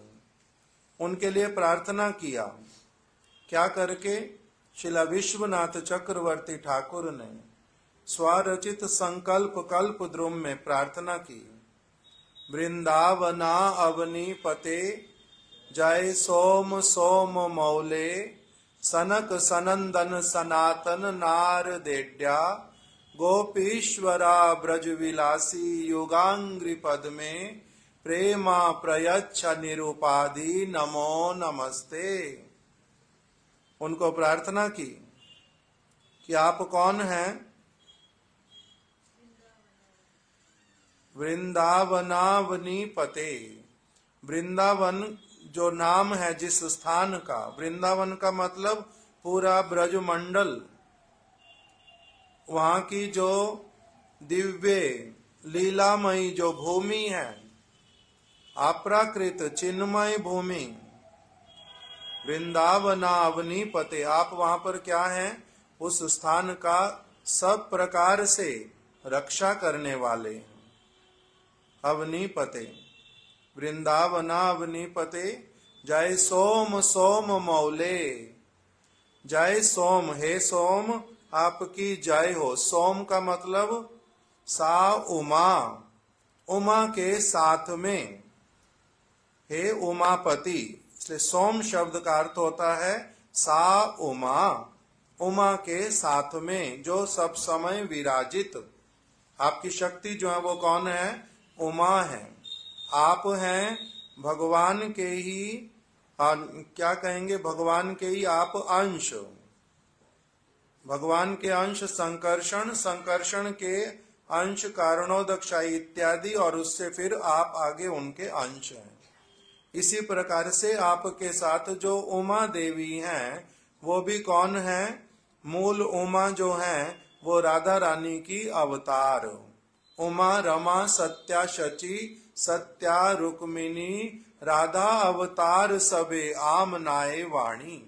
उनके लिए प्रार्थना किया, क्या करके? शिला विश्वनाथ चक्रवर्ती ठाकुर ने स्वरचित संकल्प कल्प द्रुम में प्रार्थना की, वृंदावना अवनी पते जय सोम सोम मौले, सनक सनंदन सनातन नार देड्या, गोपीश्वरा ब्रज विलासी युगांग्रि पद में, प्रेमा प्रयच्छ निरुपाधि नमो नमस्ते। उनको प्रार्थना की कि आप कौन हैं? वृंदावनावनी पते। वृंदावन जो नाम है जिस स्थान का, वृंदावन का मतलब पूरा ब्रज मंडल, वहां की जो दिव्य लीलामयी जो भूमि है, अप्राकृत चिन्मय भूमि, वृंदावनावनी पते। आप वहां पर क्या हैं? उस स्थान का सब प्रकार से रक्षा करने वाले। अवनी पते, वृंदावनावनी पते, जय सोम सोम मौले। जय सोम, हे सोम आपकी जय हो। सोम का मतलब सा उमा, उमा के साथ में, हे उमापति, इसलिए सोम शब्द का अर्थ होता है सा उमा, उमा के साथ में जो सब समय विराजित। आपकी शक्ति जो है वो कौन है? उमा है। आप हैं भगवान के ही क्या कहेंगे, भगवान के ही आप अंश, भगवान के अंश संकर्षण, संकर्षण के अंश कारणोदक्षाई इत्यादि, और उससे फिर आप आगे उनके अंश हैं। इसी प्रकार से आपके साथ जो उमा देवी हैं वो भी कौन है? मूल उमा जो है वो राधा रानी की अवतार। उमा रमा सत्या शची सत्या रुक्मिणी राधा अवतार सबे आमनाए वाणी।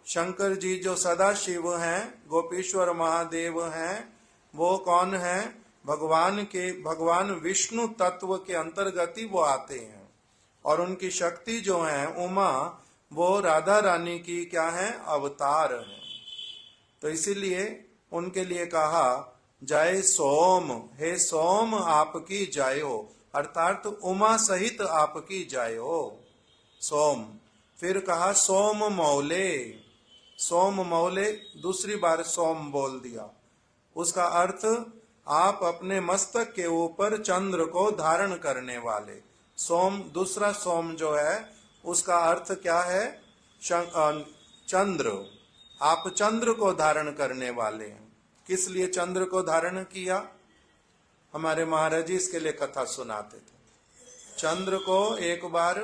शंकर जी जो सदा शिव हैं, गोपीश्वर महादेव हैं, वो कौन है? भगवान विष्णु तत्व के अंतर्गत ही वो आते हैं, और उनकी शक्ति जो है उमा, वो राधा रानी की क्या है? अवतार है। तो इसीलिए उनके लिए कहा जय सोम, हे सोम आपकी जय हो, अर्थात उमा सहित आपकी जय हो सोम। फिर कहा सोम मौले, सोम मौले, दूसरी बार सोम बोल दिया। उसका अर्थ आप अपने मस्तक के ऊपर चंद्र को धारण करने वाले। सोम, दूसरा सोम जो है उसका अर्थ क्या है? चंद्र। आप चंद्र को धारण करने वाले हैं। किस लिए चंद्र को धारण किया? हमारे महाराज जी इसके लिए कथा सुनाते थे। चंद्र को एक बार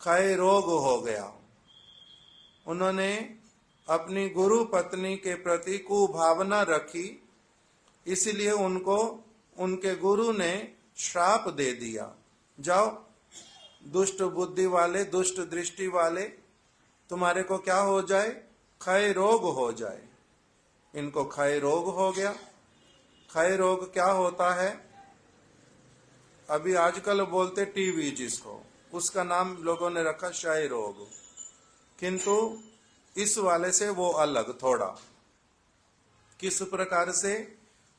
क्षय रोग हो गया। उन्होंने अपनी गुरु पत्नी के प्रति कुभावना रखी, इसलिए उनको उनके गुरु ने श्राप दे दिया, जाओ दुष्ट बुद्धि वाले, दुष्ट दृष्टि वाले, तुम्हारे को क्या हो जाए? क्षय रोग हो जाए। इनको क्षय रोग हो गया। क्षय रोग क्या होता है? अभी आजकल बोलते टीवी जिसको, उसका नाम लोगों ने रखा क्षय रोग, किंतु इस वाले से वो अलग थोड़ा। किस प्रकार से?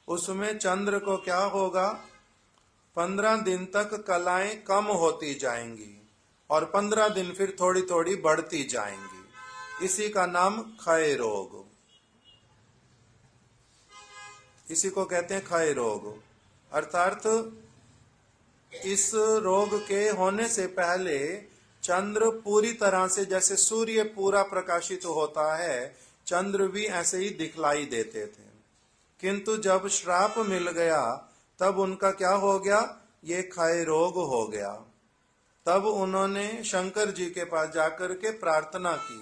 उसमें चंद्र को क्या होगा? 15 दिन तक कलाएं कम होती जाएंगी और 15 दिन फिर थोड़ी थोड़ी बढ़ती जाएंगी। इसी का नाम क्षय रोग, इसी को कहते हैं क्षय रोग। अर्थात इस रोग के होने से पहले चंद्र पूरी तरह से, जैसे सूर्य पूरा प्रकाशित होता है, चंद्र भी ऐसे ही दिखलाई देते थे। किंतु जब श्राप मिल गया तब उनका क्या हो गया? ये क्षय रोग हो गया। तब उन्होंने शंकर जी के पास जाकर के प्रार्थना की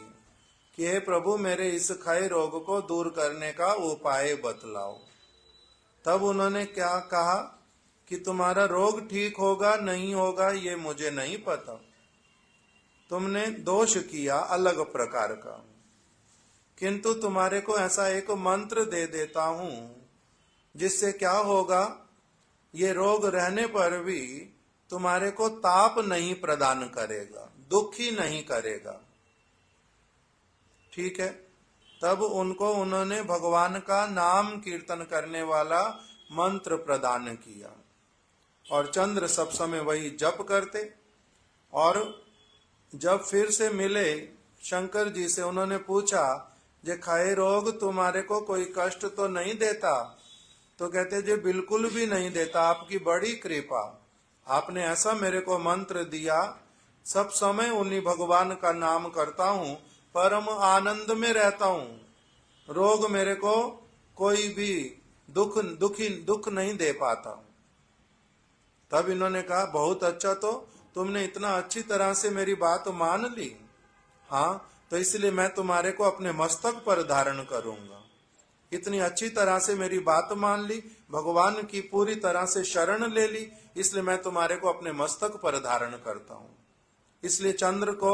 कि हे प्रभु, मेरे इस क्षय रोग को दूर करने का उपाय बतलाओ। तब उन्होंने क्या कहा कि तुम्हारा रोग ठीक होगा नहीं होगा ये मुझे नहीं पता, तुमने दोष किया अलग प्रकार का, किंतु तुम्हारे को ऐसा एक मंत्र दे देता हूं जिससे क्या होगा? ये रोग रहने पर भी तुम्हारे को ताप नहीं प्रदान करेगा, दुखी नहीं करेगा। ठीक है। तब उन्होंने भगवान का नाम कीर्तन करने वाला मंत्र प्रदान किया, और चंद्र सब समय वही जप करते। और जब फिर से मिले शंकर जी से, उन्होंने पूछा जे क्षय रोग तुम्हारे को कोई कष्ट तो नहीं देता? तो कहते जे बिल्कुल भी नहीं देता, आपकी बड़ी कृपा, आपने ऐसा मेरे को मंत्र दिया, सब समय उन्हीं भगवान का नाम करता हूं, परम आनंद में रहता हूं, रोग मेरे को कोई भी दुख नहीं दे पाता। तब इन्होंने कहा बहुत अच्छा, तो तुमने इतना अच्छी तरह से मेरी बात मान ली, हाँ, तो इसलिए मैं तुम्हारे को अपने मस्तक पर धारण करूंगा। इतनी अच्छी तरह से मेरी बात मान ली, भगवान की पूरी तरह से शरण ले ली, इसलिए मैं तुम्हारे को अपने मस्तक पर धारण करता हूं। इसलिए चंद्र को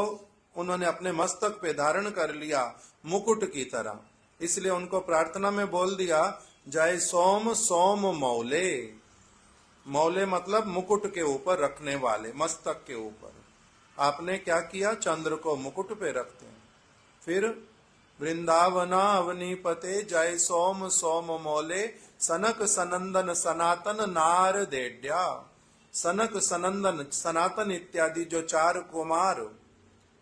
उन्होंने अपने मस्तक पे धारण कर लिया मुकुट की तरह। इसलिए उनको प्रार्थना में बोल दिया जय सोम सोम मौले। मौले मतलब मुकुट के ऊपर रखने वाले, मस्तक के ऊपर। आपने क्या किया? चंद्र को मुकुट पे रखते हैं। फिर वृंदावना अवनीपते जय सोम सोम मौले, सनक सनंदन सनातन नार देड्या। सनक सनंदन सनातन इत्यादि जो 4 कुमार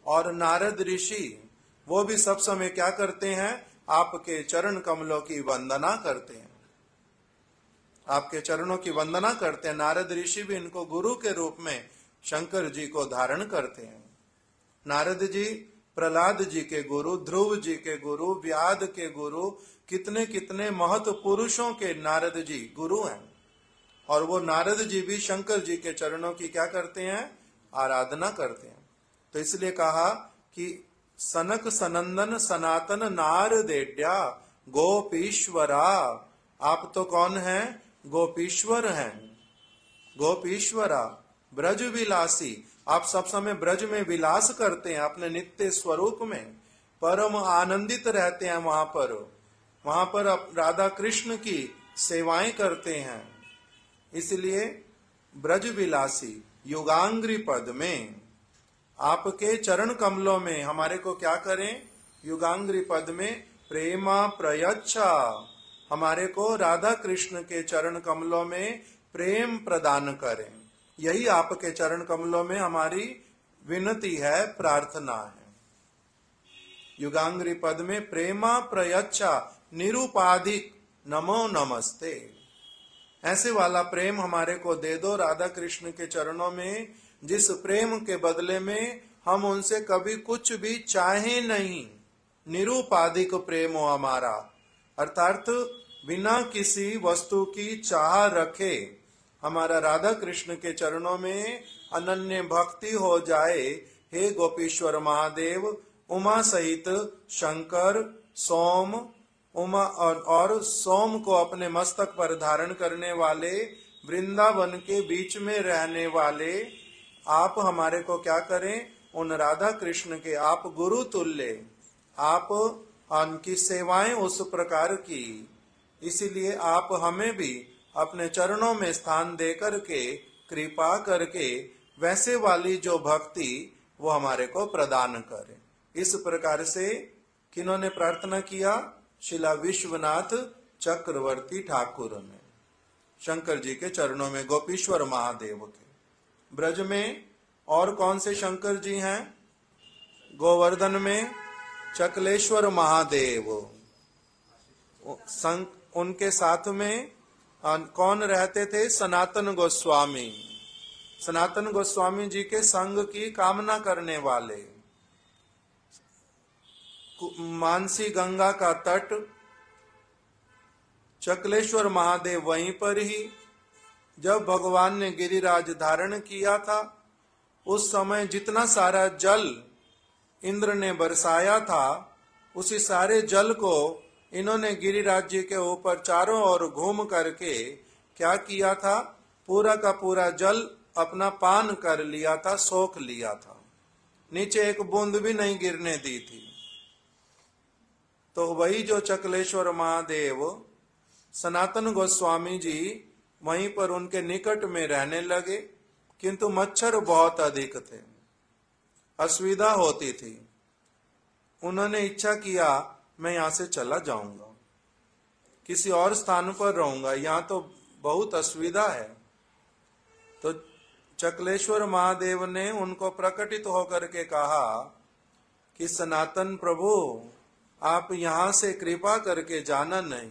और नारद ऋषि, वो भी सब समय क्या करते हैं? आपके चरण कमलों की वंदना करते हैं, आपके चरणों की वंदना करते हैं। नारद ऋषि भी इनको गुरु के रूप में शंकर जी को धारण करते हैं। नारद जी प्रहलाद जी के गुरु, ध्रुव जी के गुरु, व्याध के गुरु, कितने कितने महत्व पुरुषों के नारद जी गुरु हैं। और वो नारद जी भी शंकर जी के चरणों की क्या करते हैं? आराधना करते हैं। तो इसलिए कहा कि सनक सनंदन सनातन नारदेड्या गोपीश्वरा। आप तो कौन हैं? गोपीश्वर हैं, गोपीश्वरा ब्रज विलासी। आप सब समय ब्रज में विलास करते हैं अपने नित्य स्वरूप में, परम आनंदित रहते हैं वहां पर राधा कृष्ण की सेवाएं करते हैं। इसलिए ब्रज विलासी युगांग्री पद में आपके चरण कमलों में हमारे को क्या करें? युगांग्री पद में प्रेमा प्रयच्छा, हमारे को राधा कृष्ण के चरण कमलों में प्रेम प्रदान करें। यही आपके चरण कमलों में हमारी विनती है, प्रार्थना है। युगांग्री पद में प्रेमा प्रयच्छा निरुपाधिक नमो नमस्ते, ऐसे वाला प्रेम हमारे को दे दो राधा कृष्ण के चरणों में, जिस प्रेम के बदले में हम उनसे कभी कुछ भी चाहे नहीं। निरुपाधिक प्रेम हो हमारा, अर्थात बिना किसी वस्तु की चाह रखे हमारा राधा कृष्ण के चरणों में अनन्य भक्ति हो जाए। हे गोपीश्वर महादेव, उमा सहित शंकर, सोम, उमा और सोम को अपने मस्तक पर धारण करने वाले, वृंदावन के बीच में रहने वाले आप हमारे को क्या करें? उन राधा कृष्ण के आप गुरु तुल्य, आप उनकी सेवाएं उस प्रकार की, इसीलिए आप हमें भी अपने चरणों में स्थान दे करके कृपा करके वैसे वाली जो भक्ति वो हमारे को प्रदान करे। इस प्रकार से किन्होंने प्रार्थना किया? शिला विश्वनाथ चक्रवर्ती ठाकुर ने शंकर जी के चरणों में, गोपीश्वर महादेव के। ब्रज में और कौन से शंकर जी हैं? गोवर्धन में चकलेश्वर महादेव, उनके साथ में कौन रहते थे? सनातन गोस्वामी। सनातन गोस्वामी जी के संग की कामना करने वाले। मानसी गंगा का तट, चकलेश्वर महादेव वहीं पर ही। जब भगवान ने गिरिराज धारण किया था उस समय जितना सारा जल इंद्र ने बरसाया था, उसी सारे जल को इन्होंने गिरिराज जी के ऊपर चारों ओर घूम करके क्या किया था? पूरा का पूरा जल अपना पान कर लिया था, सोख लिया था, नीचे एक बूंद भी नहीं गिरने दी थी। तो वही जो चकलेश्वर महादेव, सनातन गोस्वामी जी वहीं पर उनके निकट में रहने लगे, किंतु मच्छर बहुत अधिक थे, असुविधा होती थी। उन्होंने इच्छा किया मैं यहां से चला जाऊंगा, किसी और स्थान पर रहूंगा, यहां तो बहुत असुविधा है। तो चकलेश्वर महादेव ने उनको प्रकटित होकर के कहा कि सनातन प्रभु, आप यहां से कृपा करके जाना नहीं।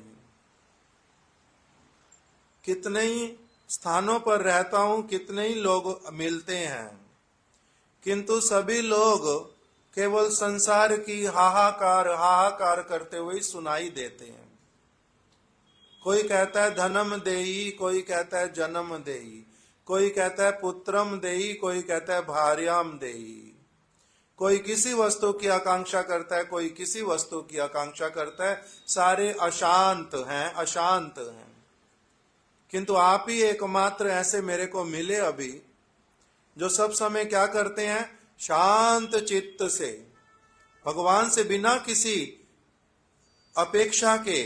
कितने ही स्थानों पर रहता हूं, कितने ही लोग मिलते हैं, किंतु सभी लोग केवल संसार की हाहाकार करते हुए सुनाई देते हैं। कोई कहता है धनम देई, कोई कहता है जन्म देई, कोई कहता है पुत्रम देई, कोई कहता है भार्याम देई। कोई किसी वस्तु की आकांक्षा करता है, कोई किसी वस्तु की आकांक्षा करता है। सारे अशांत हैं, अशांत हैं। किंतु आप ही एकमात्र ऐसे मेरे को मिले अभी, जो सब समय क्या करते हैं? शांत चित्त से भगवान से बिना किसी अपेक्षा के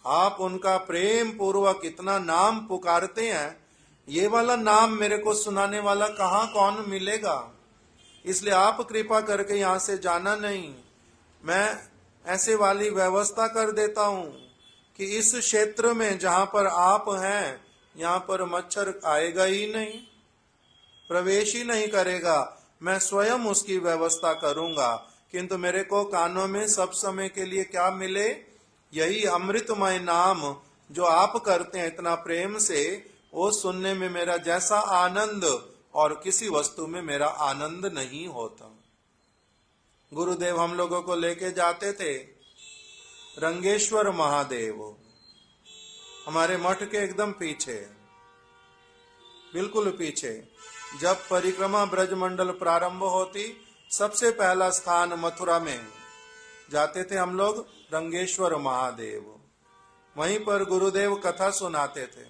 आप उनका प्रेम पूर्वक इतना नाम पुकारते हैं। ये वाला नाम मेरे को सुनाने वाला कहाँ कौन मिलेगा? इसलिए आप कृपा करके यहां से जाना नहीं। मैं ऐसे वाली व्यवस्था कर देता हूं कि इस क्षेत्र में जहां पर आप हैं, यहां पर मच्छर आएगा ही नहीं, प्रवेश ही नहीं करेगा, मैं स्वयं उसकी व्यवस्था करूंगा। किंतु मेरे को कानों में सब समय के लिए क्या मिले? यही अमृतमय नाम जो आप करते हैं इतना प्रेम से, वो सुनने में मेरा जैसा आनंद और किसी वस्तु में मेरा आनंद नहीं होता। गुरुदेव हम लोगों को लेके जाते थे रंगेश्वर महादेव, हमारे मठ के एकदम पीछे, बिल्कुल पीछे। जब परिक्रमा ब्रजमंडल प्रारंभ होती, सबसे पहला स्थान मथुरा में जाते थे हम लोग, रंगेश्वर महादेव। वहीं पर गुरुदेव कथा सुनाते थे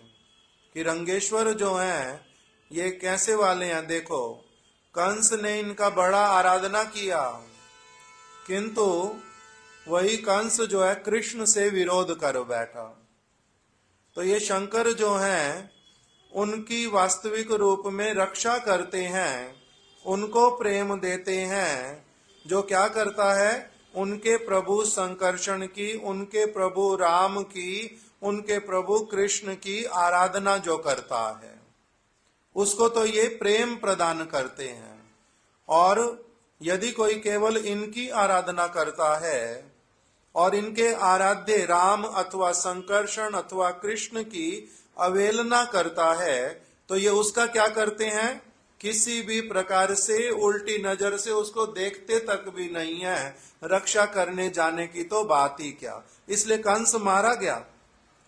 कि रंगेश्वर जो हैं ये कैसे वाले हैं। देखो, कंस ने इनका बड़ा आराधना किया, किंतु वही कंस जो है कृष्ण से विरोध कर बैठा। तो ये शंकर जो हैं उनकी वास्तविक रूप में रक्षा करते हैं, उनको प्रेम देते हैं। जो क्या करता है? उनके प्रभु संकर्षण की, उनके प्रभु राम की, उनके प्रभु कृष्ण की आराधना जो करता है उसको तो ये प्रेम प्रदान करते हैं। और यदि कोई केवल इनकी आराधना करता है और इनके आराध्य राम अथवा संकर्षण अथवा कृष्ण की अवहेलना करता है, तो ये उसका क्या करते हैं? किसी भी प्रकार से उल्टी नजर से उसको देखते तक भी नहीं है, रक्षा करने जाने की तो बात ही क्या। इसलिए कंस मारा गया।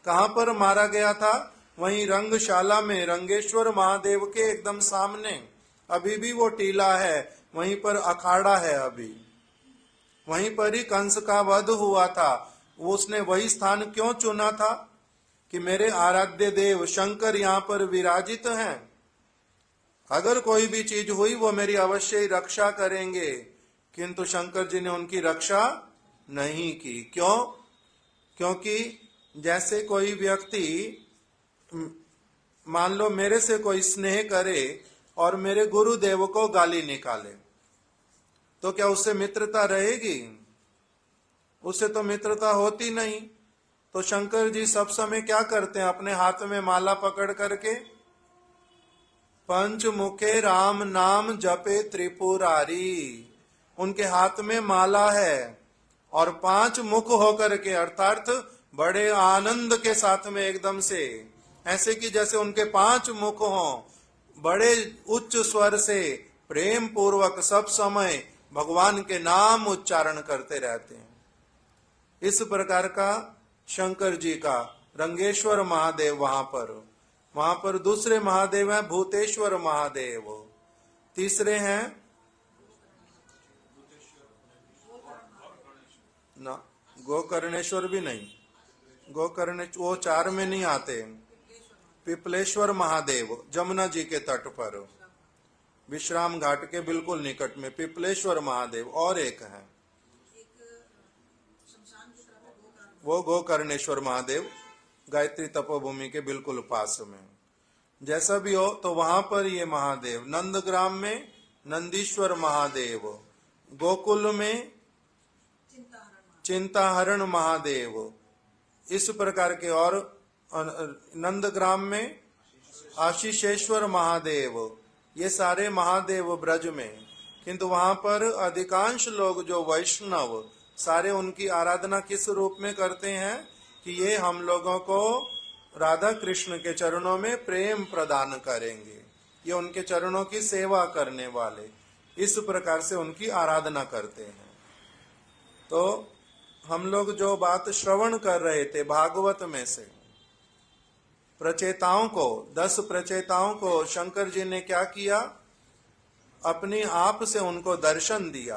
कहां पर मारा गया था? वहीं रंगशाला में, रंगेश्वर महादेव के एकदम सामने। अभी भी वो टीला है, वहीं पर अखाड़ा है अभी, वहीं पर ही कंस का वध हुआ था। उसने वही स्थान क्यों चुना था? कि मेरे आराध्य देव शंकर यहाँ पर विराजित हैं, अगर कोई भी चीज हुई वो मेरी अवश्य ही रक्षा करेंगे। किंतु शंकर जी ने उनकी रक्षा नहीं की। क्यों? क्योंकि जैसे कोई व्यक्ति, मान लो मेरे से कोई स्नेह करे और मेरे गुरुदेव को गाली निकाले, तो क्या उससे मित्रता रहेगी? उससे तो मित्रता होती नहीं। तो शंकर जी सब समय क्या करते हैं? अपने हाथ में माला पकड़ करके पंचमुखे राम नाम जपे त्रिपुरारी, उनके हाथ में माला है और 5 मुख होकर के, अर्थात बड़े आनंद के साथ में एकदम से, ऐसे कि जैसे उनके 5 मुख हों, बड़े उच्च स्वर से प्रेम पूर्वक सब समय भगवान के नाम उच्चारण करते रहते हैं। इस प्रकार का शंकर जी का रंगेश्वर महादेव वहां पर दूसरे महादेव हैं भूतेश्वर महादेव, तीसरे हैं ना गोकर्णेश्वर भी नहीं, गोकर्णेश्वर वो 4 में नहीं आते। पिपलेश्वर महादेव जमुना जी के तट पर, विश्राम घाट के बिल्कुल निकट में पिपलेश्वर महादेव। और एक है वो गोकर्णेश्वर महादेव, गायत्री तपोभूमि के बिल्कुल पास में। जैसा भी हो, तो वहां पर ये महादेव, नंदग्राम में नंदीश्वर महादेव, गोकुल में चिंताहरण महादेव, इस प्रकार के। और नंदग्राम में आशीषेश्वर महादेव, ये सारे महादेव ब्रज में। किंतु वहां पर अधिकांश लोग जो वैष्णव सारे उनकी आराधना किस रूप में करते हैं? कि ये हम लोगों को राधा कृष्ण के चरणों में प्रेम प्रदान करेंगे, ये उनके चरणों की सेवा करने वाले, इस प्रकार से उनकी आराधना करते हैं। तो हम लोग जो बात श्रवण कर रहे थे भागवत में से, प्रचेताओं को, 10 प्रचेताओं को शंकर जी ने क्या किया? अपनी आप से उनको दर्शन दिया,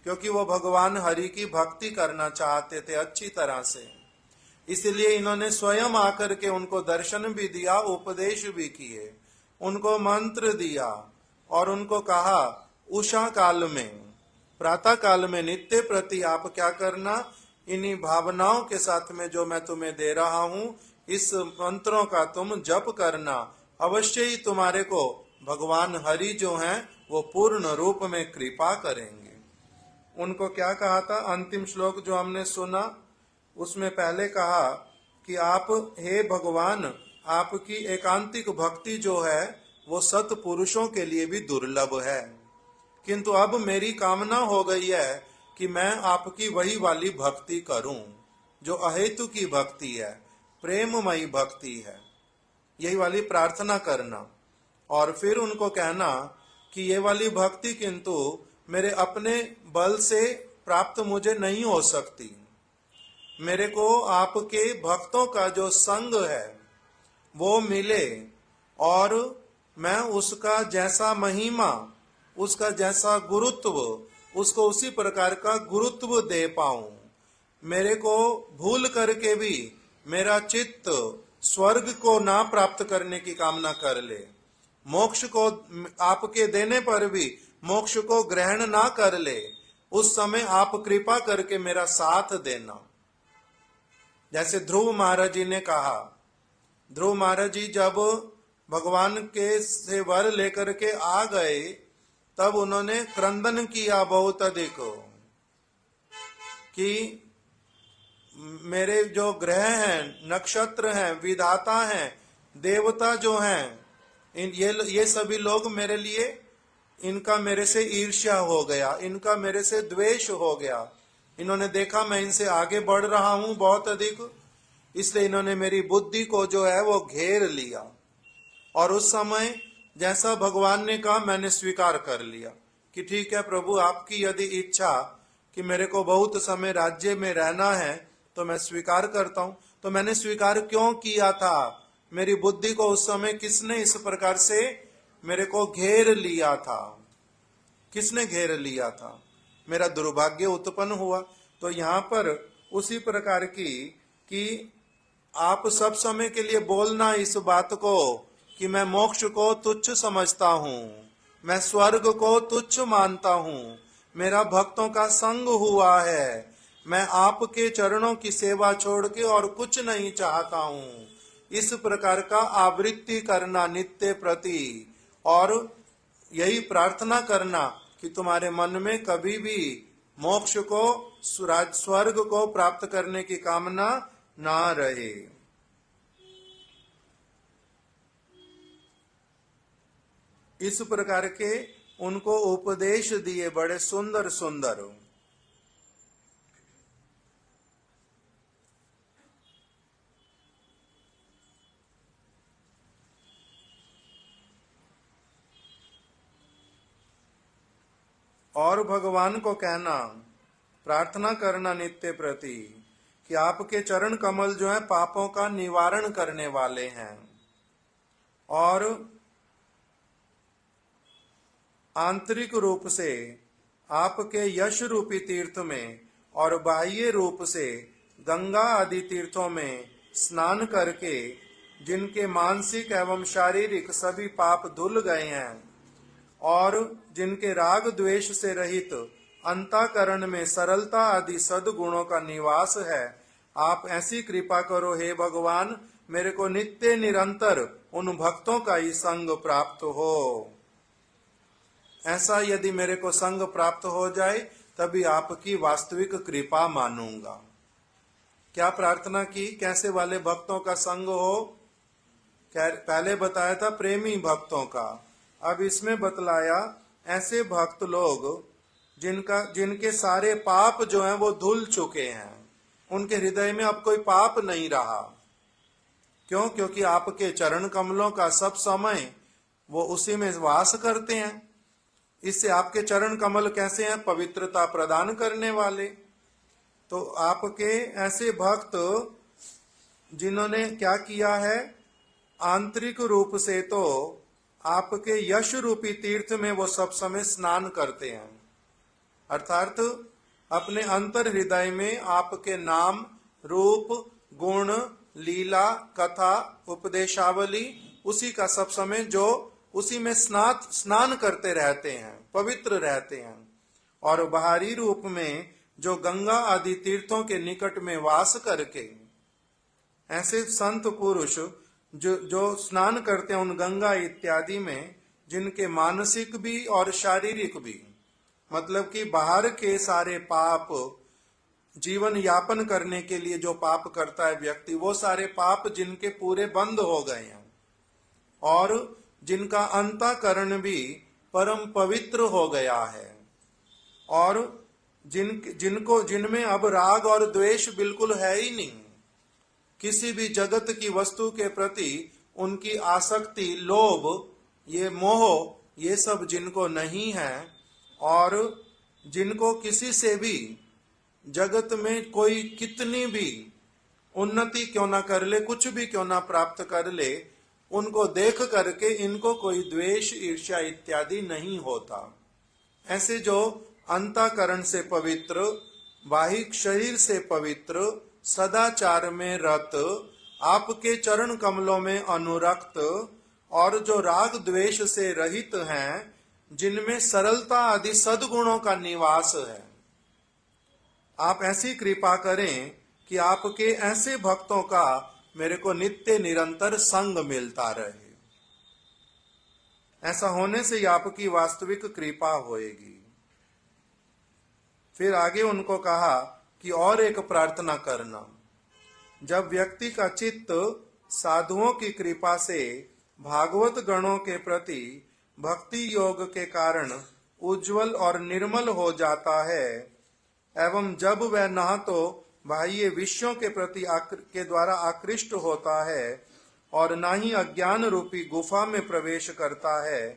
क्योंकि वो भगवान हरि की भक्ति करना चाहते थे अच्छी तरह से। इसलिए इन्होंने स्वयं आकर के उनको दर्शन भी दिया, उपदेश भी किए, उनको मंत्र दिया और उनको कहा उषा काल में, प्रातः काल में नित्य प्रति आप क्या करना? इन्हीं भावनाओं के साथ में जो मैं तुम्हें दे रहा हूं, इस मंत्रों का तुम जप करना, अवश्य ही तुम्हारे को भगवान हरि जो हैं वो पूर्ण रूप में कृपा करेंगे। उनको क्या कहा था? अंतिम श्लोक जो हमने सुना उसमें पहले कहा कि आप, हे भगवान, आपकी एकांतिक भक्ति जो है वो सत्पुरुषों के लिए भी दुर्लभ है। किंतु अब मेरी कामना हो गई है कि मैं आपकी वही वाली भक्ति करूं जो अहेतु की भक्ति है, प्रेममयी भक्ति है। यही वाली प्रार्थना करना और फिर उनको कहना कि ये वाली भक्ति किंतु मेरे अपने बल से प्राप्त मुझे नहीं हो सकती। मेरे को आपके भक्तों का जो संग है वो मिले और मैं उसका जैसा महिमा, उसका जैसा गुरुत्व, उसको उसी प्रकार का गुरुत्व दे पाऊं। मेरे को भूल करके भी मेरा चित्त स्वर्ग को ना प्राप्त करने की कामना कर ले, मोक्ष को आपके देने पर भी मोक्ष को ग्रहण ना कर ले, उस समय आप कृपा करके मेरा साथ देना। जैसे ध्रुव महाराज जी ने कहा, ध्रुव महाराज जी जब भगवान के से वर लेकर के आ गए तब उन्होंने क्रंदन किया बहुत अधिक कि मेरे जो ग्रह हैं, नक्षत्र हैं, विधाता हैं, देवता जो हैं, ये सभी लोग मेरे लिए, इनका मेरे से ईर्ष्या हो गया, इनका मेरे से द्वेष हो गया। इन्होंने देखा मैं इनसे आगे बढ़ रहा हूं बहुत अधिक, इसलिए इन्होंने मेरी बुद्धि को जो है वो घेर लिया। और उस समय जैसा भगवान ने कहा मैंने स्वीकार कर लिया कि ठीक है प्रभु, आपकी यदि इच्छा कि मेरे को बहुत समय राज्य में रहना है तो मैं स्वीकार करता हूं। तो मैंने स्वीकार क्यों किया था? मेरी बुद्धि को उस समय किसने इस प्रकार से मेरे को घेर लिया था? किसने घेर लिया था? मेरा दुर्भाग्य उत्पन्न हुआ। तो यहां पर उसी प्रकार की कि आप सब समय के लिए बोलना इस बात को कि मैं मोक्ष को तुच्छ समझता हूं, मैं स्वर्ग को तुच्छ मानता हूं, मेरा भक्तों का संग हुआ है, मैं आपके चरणों की सेवा छोड़ के और कुछ नहीं चाहता हूं। इस प्रकार का आवृत्ति करना नित्य प्रति, और यही प्रार्थना करना कि तुम्हारे मन में कभी भी मोक्ष को, स्वर्ग को प्राप्त करने की कामना ना रहे। इस प्रकार के उनको उपदेश दिए बड़े सुंदर सुंदर। और भगवान को कहना, प्रार्थना करना नित्य प्रति कि आपके चरण कमल जो है पापों का निवारण करने वाले हैं, और आंतरिक रूप से आपके यश रूपी तीर्थ में और बाह्य रूप से गंगा आदि तीर्थों में स्नान करके जिनके मानसिक एवं शारीरिक सभी पाप धुल गए हैं और जिनके राग द्वेष से रहित अंतःकरण में सरलता आदि सद्गुणों का निवास है, आप ऐसी कृपा करो हे भगवान, मेरे को नित्य निरंतर उन भक्तों का ही संग प्राप्त हो। ऐसा यदि मेरे को संग प्राप्त हो जाए तभी आपकी वास्तविक कृपा मानूंगा। क्या प्रार्थना की? कैसे वाले भक्तों का संग हो? पहले बताया था प्रेमी भक्तों का, अब इसमें बतलाया ऐसे भक्त लोग जिनके सारे पाप जो हैं वो धुल चुके हैं, उनके हृदय में अब कोई पाप नहीं रहा। क्यों? क्योंकि आपके चरण कमलों का सब समय वो उसी में वास करते हैं। इससे आपके चरण कमल कैसे हैं? पवित्रता प्रदान करने वाले। तो आपके ऐसे भक्त जिन्होंने क्या किया है, आंतरिक रूप से तो आपके यश रूपी तीर्थ में वो सब समय स्नान करते हैं, अर्थात अपने अंतर हृदय में आपके नाम, रूप, गुण, लीला, कथा, उपदेशावली, उसी का सब समय जो उसी में स्नान करते रहते हैं, पवित्र रहते हैं। और बाहरी रूप में जो गंगा आदि तीर्थों के निकट में वास करके ऐसे संत पुरुष जो स्नान करते हैं उन गंगा इत्यादि में, जिनके मानसिक भी और शारीरिक भी, मतलब कि बाहर के सारे पाप, जीवन यापन करने के लिए जो पाप करता है व्यक्ति, वो सारे पाप जिनके पूरे बंद हो गए हैं, और जिनका अंतःकरण भी परम पवित्र हो गया है और जिनमें अब राग और द्वेष बिल्कुल है ही नहीं, किसी भी जगत की वस्तु के प्रति उनकी आसक्ति, लोभ, ये मोह, ये सब जिनको नहीं है और जिनको किसी से भी जगत में कोई कितनी भी उन्नति क्यों ना कर ले, कुछ भी क्यों ना प्राप्त कर ले, उनको देख करके इनको कोई द्वेष, ईर्ष्या इत्यादि नहीं होता। ऐसे जो अंतःकरण से पवित्र, बाहिक शरीर से पवित्र, सदाचार में रत, आपके चरण कमलों में अनुरक्त और जो राग द्वेष से रहित हैं, जिनमें सरलता आदि सद्गुणों का निवास है, आप ऐसी कृपा करें कि आपके ऐसे भक्तों का मेरे को नित्य निरंतर संग मिलता रहे। ऐसा होने से आपकी वास्तविक कृपा होएगी। फिर आगे उनको कहा कि और एक प्रार्थना करना, जब व्यक्ति का चित्त साधुओं की कृपा से भागवत गणों के प्रति भक्ति योग के कारण उज्जवल और निर्मल हो जाता है एवं जब वह न तो बाह्य विषयों के प्रति के द्वारा आकृष्ट होता है और न ही अज्ञान रूपी गुफा में प्रवेश करता है,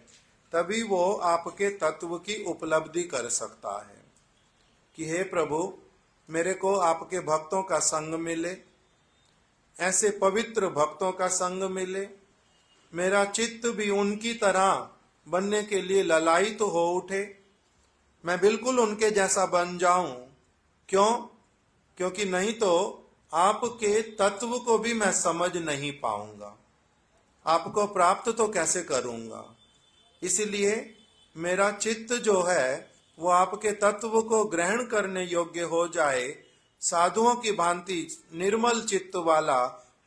तभी वो आपके तत्व की उपलब्धि कर सकता है कि हे प्रभु, मेरे को आपके भक्तों का संग मिले, ऐसे पवित्र भक्तों का संग मिले, मेरा चित्त भी उनकी तरह बनने के लिए ललायित तो हो उठे, मैं बिल्कुल उनके जैसा बन जाऊं। क्यों? क्योंकि नहीं तो आपके तत्व को भी मैं समझ नहीं पाऊंगा, आपको प्राप्त तो कैसे करूंगा। इसलिए मेरा चित्त जो है वो आपके तत्व को ग्रहण करने योग्य हो जाए, साधुओं की भांति निर्मल चित्त वाला,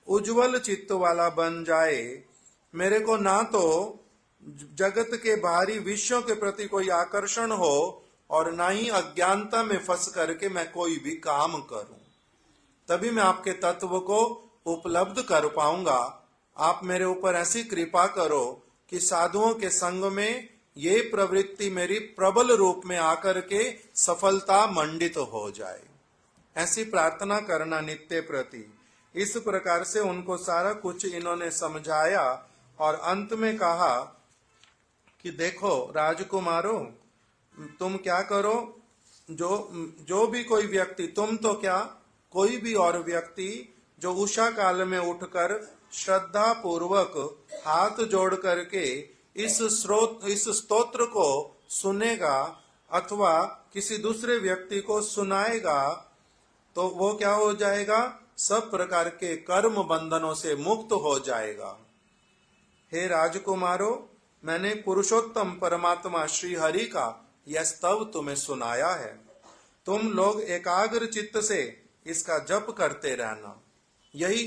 उज्जवल चित्त वाला बन जाए। मेरे को ना तो जगत के बाहरी विषयों के प्रति कोई आकर्षण हो और ना ही अज्ञानता में फंस करके मैं कोई भी काम करूं, तभी मैं आपके तत्व को उपलब्ध कर पाऊंगा। आप मेरे ऊपर ऐसी कृपा करो कि साधुओं के संग में ये प्रवृत्ति मेरी प्रबल रूप में आकर के सफलता मंडित हो जाए। ऐसी प्रार्थना करना नित्य प्रति। इस प्रकार से उनको सारा कुछ इन्होंने समझाया और अंत में कहा कि देखो राजकुमारों, तुम क्या करो, जो भी कोई व्यक्ति, तुम तो क्या, कोई भी और व्यक्ति जो उषा काल में उठकर श्रद्धा पूर्वक हाथ जोड़ करके इस स्तोत्र को सुनेगा अथवा किसी दूसरे व्यक्ति को सुनाएगा, तो वो क्या हो जाएगा, सब प्रकार के कर्म बंधनों से मुक्त हो जाएगा। हे राजकुमारों, मैंने पुरुषोत्तम परमात्मा श्री हरि का यह स्तव तुम्हें सुनाया है। तुम लोग एकाग्र चित्त से इसका जप करते रहना। यही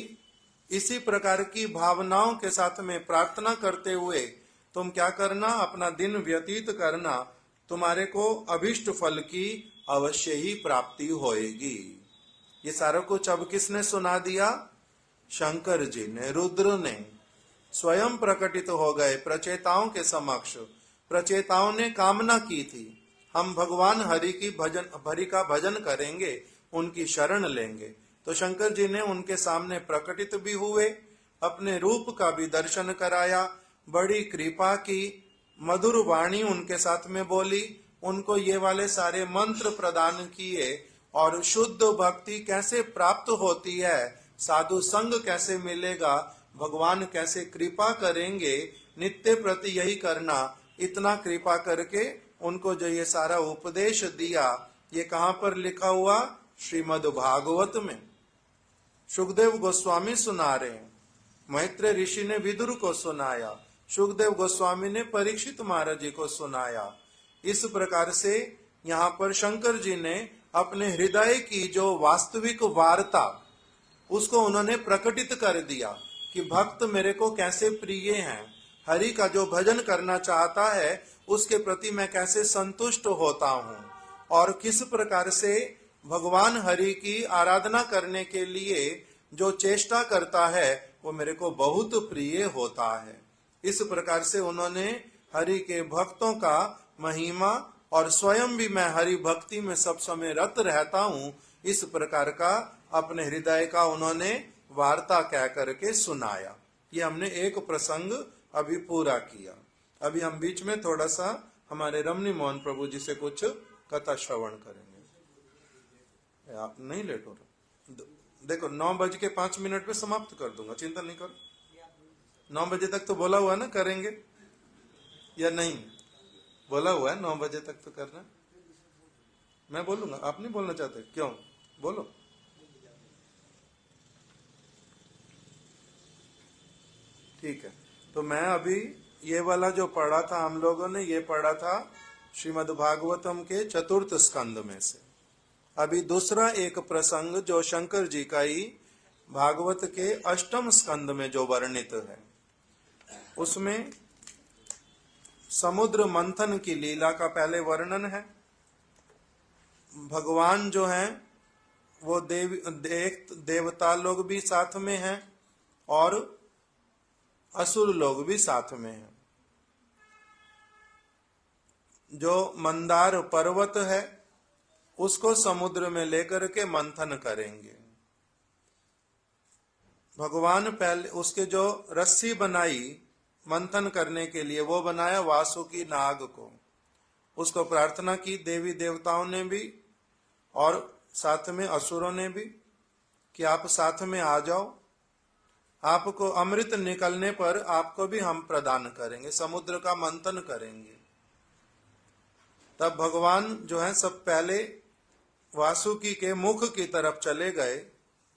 इसी प्रकार की भावनाओं के साथ में प्रार्थना करते हुए तुम क्या करना, अपना दिन व्यतीत करना, तुम्हारे को अभिष्ट फल की अवश्य ही प्राप्ति होएगी। ये सारा कुछ अब किसने सुना दिया? शंकर जी ने, रुद्र ने स्वयं प्रकटित हो गए प्रचेताओं के समक्ष। प्रचेताओं ने कामना की थी, हम भगवान हरि का भजन करेंगे, उनकी शरण लेंगे। तो शंकर जी ने उनके सामने प्रकटित भी हुए, अपने रूप का भी दर्शन कराया, बड़ी कृपा की, मधुर वाणी उनके साथ में बोली, उनको ये वाले सारे मंत्र प्रदान किए और शुद्ध भक्ति कैसे प्राप्त होती है, साधु संग कैसे मिलेगा, भगवान कैसे कृपा करेंगे, नित्य प्रति यही करना, इतना कृपा करके उनको जो ये सारा उपदेश दिया, ये कहाँ पर लिखा हुआ? श्रीमद् भागवत में। सुखदेव गोस्वामी सुना रहे हैं, मैत्रेय ऋषि ने विदुर को सुनाया, सुखदेव गोस्वामी ने परीक्षित महाराज जी को सुनाया। इस प्रकार से यहाँ पर शंकर जी ने अपने हृदय की जो वास्तविक वार्ता, उसको उन्होंने प्रकटित कर दिया कि भक्त मेरे को कैसे प्रिय हैं, हरि का जो भजन करना चाहता है उसके प्रति मैं कैसे संतुष्ट होता हूँ, और किस प्रकार से भगवान हरि की आराधना करने के लिए जो चेष्टा करता है वो मेरे को बहुत प्रिय होता है। इस प्रकार से उन्होंने हरि के भक्तों का महिमा और स्वयं भी मैं हरि भक्ति में सब समय रत रहता हूं, इस प्रकार का अपने हृदय का उन्होंने वार्ता कह करके सुनाया। ये हमने एक प्रसंग अभी पूरा किया। अभी हम बीच में थोड़ा सा हमारे रमणी मोहन प्रभु जी से कुछ कथा श्रवण करेंगे। आप नहीं लेट हो रहे, देखो 9:05 पे समाप्त कर दूंगा, चिंता नहीं करो। 9 बजे तक तो बोला हुआ है ना, करेंगे या नहीं? बोला हुआ है 9 बजे तक तो करना। मैं बोलूंगा, आप नहीं बोलना चाहते? क्यों? बोलो। ठीक है, तो मैं अभी ये वाला जो पढ़ा था, हम लोगों ने ये पढ़ा था श्रीमद् भागवतम के 4th स्कंद में से। अभी दूसरा एक प्रसंग जो शंकर जी का ही भागवत के 8th स्कंद में जो वर्णित है, उसमें समुद्र मंथन की लीला का पहले वर्णन है। भगवान जो हैं वो देवता लोग भी साथ में हैं और असुर लोग भी साथ में हैं। जो मंदार पर्वत है उसको समुद्र में लेकर के मंथन करेंगे। भगवान पहले उसके जो रस्सी बनाई मंथन करने के लिए, वो बनाया वासुकी नाग को। उसको प्रार्थना की देवी देवताओं ने भी और साथ में असुरों ने भी कि आप साथ में आ जाओ, आपको अमृत निकलने पर आपको भी हम प्रदान करेंगे, समुद्र का मंथन करेंगे। तब भगवान जो है सब पहले वासुकी के मुख की तरफ चले गए,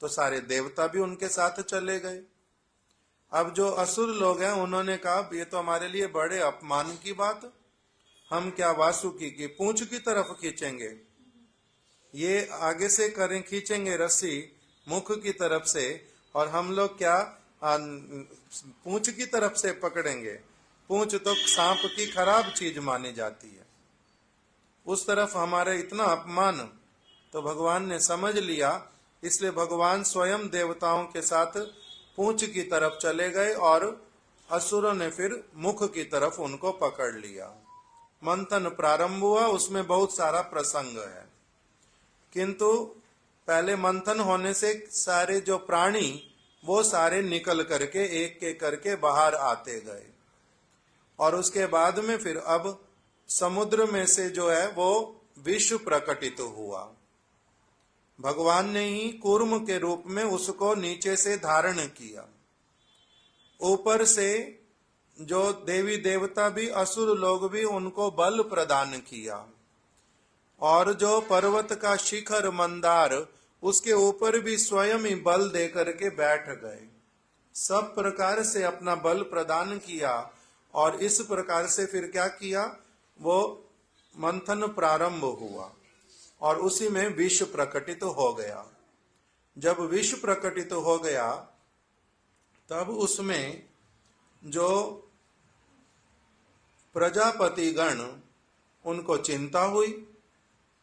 तो सारे देवता भी उनके साथ चले गए। अब जो असुर लोग हैं उन्होंने कहा ये तो हमारे लिए बड़े अपमान की बात, हम क्या वासुकी की पूंछ की तरफ खींचेंगे, ये आगे से करें खींचेंगे रस्सी मुख की तरफ से, और हम लोग क्या पूंछ की तरफ से पकड़ेंगे। पूंछ तो सांप की खराब चीज मानी जाती है, उस तरफ हमारा इतना अपमान। तो भगवान ने समझ लिया, इसलिए भगवान स्वयं देवताओं के साथ पूंछ की तरफ चले गए और असुरों ने फिर मुख की तरफ उनको पकड़ लिया। मंथन प्रारंभ हुआ, उसमें बहुत सारा प्रसंग है, किंतु पहले मंथन होने से सारे जो प्राणी वो सारे निकल करके एक एक करके बाहर आते गए, और उसके बाद में फिर अब समुद्र में से जो है वो विष प्रकटित हुआ। भगवान ने ही कूर्म के रूप में उसको नीचे से धारण किया। ऊपर से जो देवी देवता भी असुर लोग भी उनको बल प्रदान किया, और जो पर्वत का शिखर मंदार उसके ऊपर भी स्वयं ही बल दे करके बैठ गए। सब प्रकार से अपना बल प्रदान किया, और इस प्रकार से फिर क्या किया, वो मंथन प्रारंभ हुआ और उसी में विष प्रकटित हो गया। जब विष प्रकटित हो गया तब उसमें जो प्रजापति गण उनको चिंता हुई,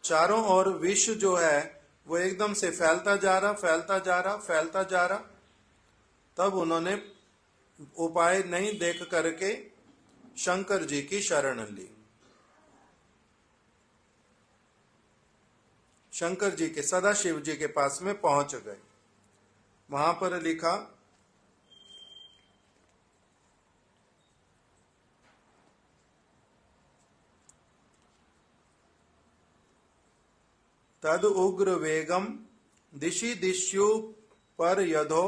चारों ओर विष जो है वो एकदम से फैलता जा रहा, फैलता जा रहा, फैलता जा रहा। तब उन्होंने उपाय नहीं देख करके शंकर जी की शरण ली। शंकर जी के सदाशिव जी के पास में पहुंच गए। वहां पर लिखा, तद उग्र वेगम दिशि दिश्यु पर यधो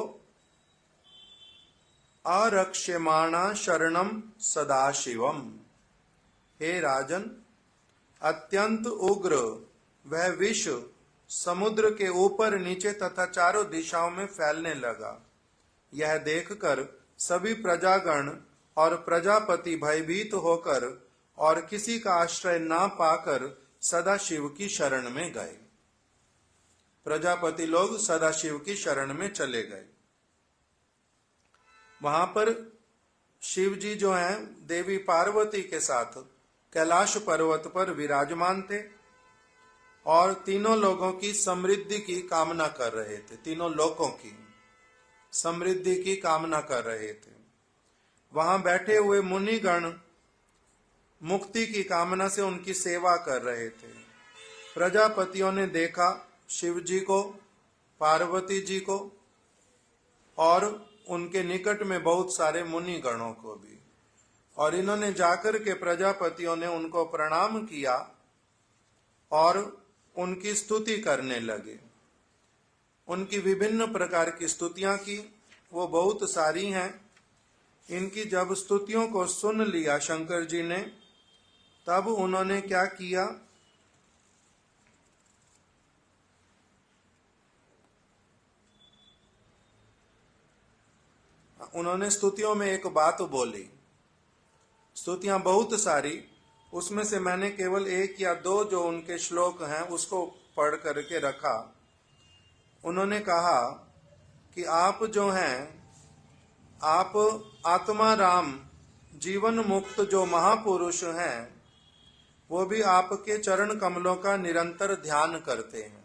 आरक्ष्यमाणा शरणम सदाशिवम। हे राजन, अत्यंत उग्र वह विष समुद्र के ऊपर नीचे तथा चारों दिशाओं में फैलने लगा। यह देखकर सभी प्रजागण और प्रजापति भयभीत होकर और किसी का आश्रय ना पाकर सदाशिव की शरण में गए। प्रजापति लोग सदाशिव की शरण में चले गए। वहां पर शिव जी जो हैं देवी पार्वती के साथ कैलाश पर्वत पर विराजमान थे और तीनों लोगों की समृद्धि की कामना कर रहे थे। तीनों लोगों की समृद्धि की कामना कर रहे थे। वहां बैठे हुए मुनिगण मुक्ति की कामना से उनकी सेवा कर रहे थे। प्रजापतियों ने देखा शिव जी को, पार्वती जी को और उनके निकट में बहुत सारे मुनिगणों को भी, और इन्होंने जाकर के प्रजापतियों ने उनको प्रणाम किया और उनकी स्तुति करने लगे। उनकी विभिन्न प्रकार की स्तुतियां की, वो बहुत सारी हैं। इनकी जब स्तुतियों को सुन लिया शंकर जी ने, तब उन्होंने क्या किया, उन्होंने स्तुतियों में एक बात बोली। स्तुतियां बहुत सारी, उसमें से मैंने केवल एक या दो जो उनके श्लोक हैं उसको पढ़ करके रखा। उन्होंने कहा कि आप जो हैं, आप आत्मा राम जीवन मुक्त जो महापुरुष हैं, वो भी आपके चरण कमलों का निरंतर ध्यान करते हैं।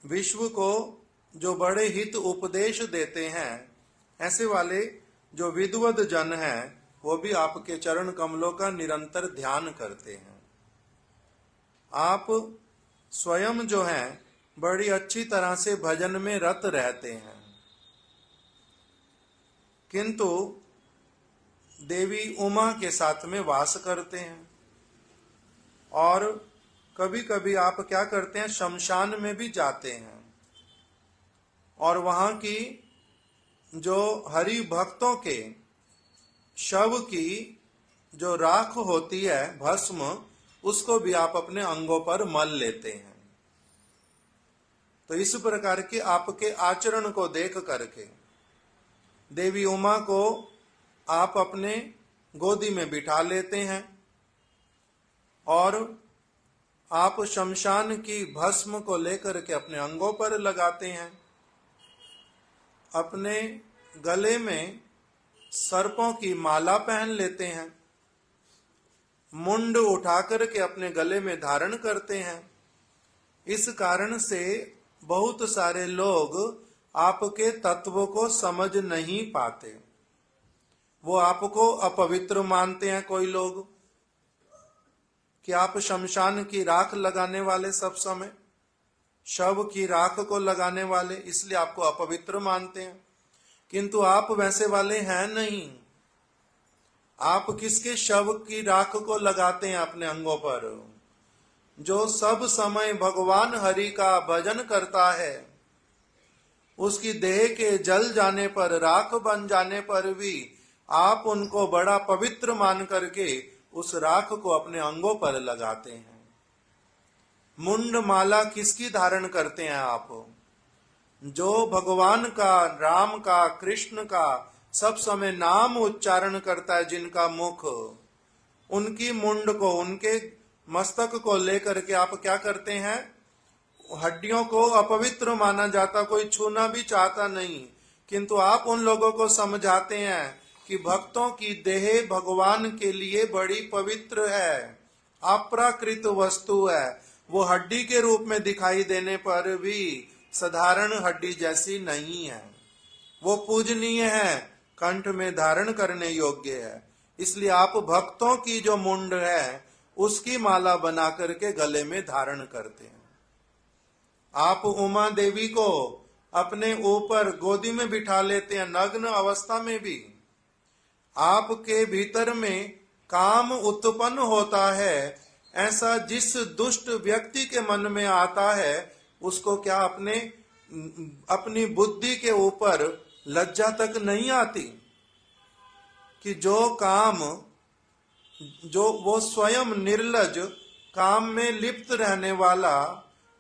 विश्व को जो बड़े हित उपदेश देते हैं, ऐसे वाले जो विद्वद जन हैं, वो भी आपके चरण कमलों का निरंतर ध्यान करते हैं। आप स्वयं जो हैं बड़ी अच्छी तरह से भजन में रत रहते हैं, किंतु देवी उमा के साथ में वास करते हैं। और कभी कभी आप क्या करते हैं, शमशान में भी जाते हैं और वहां की जो हरि भक्तों के शव की जो राख होती है, भस्म, उसको भी आप अपने अंगों पर मल लेते हैं। तो इस प्रकार के आपके आचरण को देख करके देवी उमा को आप अपने गोदी में बिठा लेते हैं और आप शमशान की भस्म को लेकर के अपने अंगों पर लगाते हैं। अपने गले में सर्पों की माला पहन लेते हैं, मुंड उठाकर के अपने गले में धारण करते हैं। इस कारण से बहुत सारे लोग आपके तत्व को समझ नहीं पाते। वो आपको अपवित्र मानते हैं कोई लोग, कि आप शमशान की राख लगाने वाले, सब समय शव की राख को लगाने वाले, इसलिए आपको अपवित्र मानते हैं। किंतु आप वैसे वाले हैं नहीं। आप किसके शव की राख को लगाते हैं अपने अंगों पर? जो सब समय भगवान हरि का भजन करता है, उसकी देह के जल जाने पर, राख बन जाने पर भी आप उनको बड़ा पवित्र मान करके उस राख को अपने अंगों पर लगाते हैं। मुंड माला किसकी धारण करते हैं आप? जो भगवान का, राम का, कृष्ण का सब समय नाम उच्चारण करता है, जिनका मुख, उनकी मुंड को, उनके मस्तक को लेकर के आप क्या करते हैं? हड्डियों को अपवित्र माना जाता, कोई छूना भी चाहता नहीं। किंतु आप उन लोगों को समझाते हैं कि भक्तों की देह भगवान के लिए बड़ी पवित्र है, अप्राकृत वस्तु है। वो हड्डी के रूप में दिखाई देने पर भी साधारण हड्डी जैसी नहीं है, वो पूजनीय है, कंठ में धारण करने योग्य है। इसलिए आप भक्तों की जो मुंड है उसकी माला बना करके गले में धारण करते हैं। आप उमा देवी को अपने ऊपर गोदी में बिठा लेते हैं, नग्न अवस्था में भी। आपके भीतर में काम उत्पन्न होता है, ऐसा जिस दुष्ट व्यक्ति के मन में आता है, उसको क्या अपनी बुद्धि के ऊपर लज्जा तक नहीं आती कि जो काम, जो वो स्वयं निर्लज, काम में लिप्त रहने वाला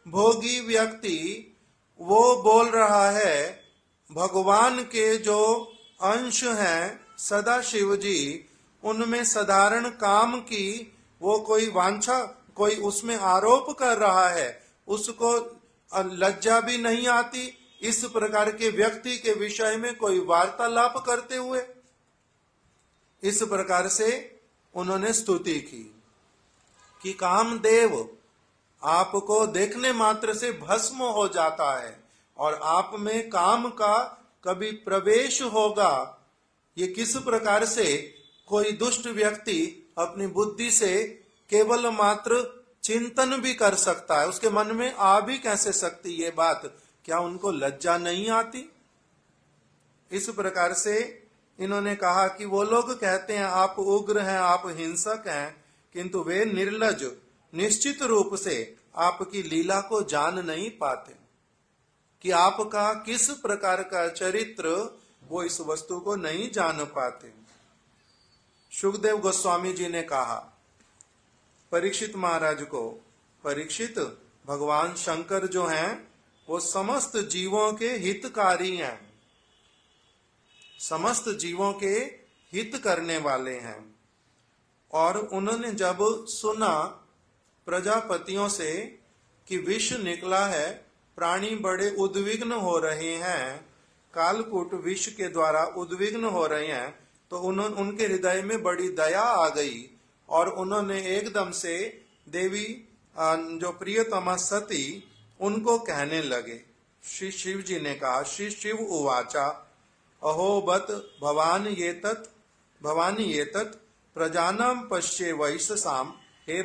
भोगी व्यक्ति, वो बोल रहा है भगवान के जो अंश हैं सदा शिव जी, उनमें साधारण काम की वो कोई वांछा, कोई उसमें आरोप कर रहा है, उसको लज्जा भी नहीं आती इस प्रकार के व्यक्ति के विषय में कोई वार्तालाप करते हुए। इस प्रकार से उन्होंने स्तुति की कि कामदेव आपको देखने मात्र से भस्म हो जाता है और आप में काम का कभी प्रवेश होगा। ये किस प्रकार से कोई दुष्ट व्यक्ति अपनी बुद्धि से केवल मात्र चिंतन भी कर सकता है, उसके मन में आ भी कैसे सकती ये बात? क्या उनको लज्जा नहीं आती? इस प्रकार से इन्होंने कहा कि वो लोग कहते हैं आप उग्र हैं, आप हिंसक हैं, किंतु वे निर्लज निश्चित रूप से आपकी लीला को जान नहीं पाते कि आपका किस प्रकार का चरित्र, वो इस वस्तु को नहीं जान पाते। सुखदेव गोस्वामी जी ने कहा परीक्षित महाराज को, परीक्षित, भगवान शंकर जो हैं वो समस्त जीवों के हितकारी हैं, समस्त जीवों के हित करने वाले हैं। और उन्होंने जब सुना प्रजापतियों से कि विष निकला है, प्राणी बड़े उद्विग्न हो रहे हैं, कालकूट विष के द्वारा उद्विग्न हो रहे हैं, तो उनके हृदय में बड़ी दया आ गई और उन्होंने एकदम से देवी जो प्रियतमा सती उनको कहने लगे। श्री शिव जी ने कहा, श्री शिव उवाचा अहो बत भवान ये तत् प्रजानाम पश्ये वैश्यसाम। हे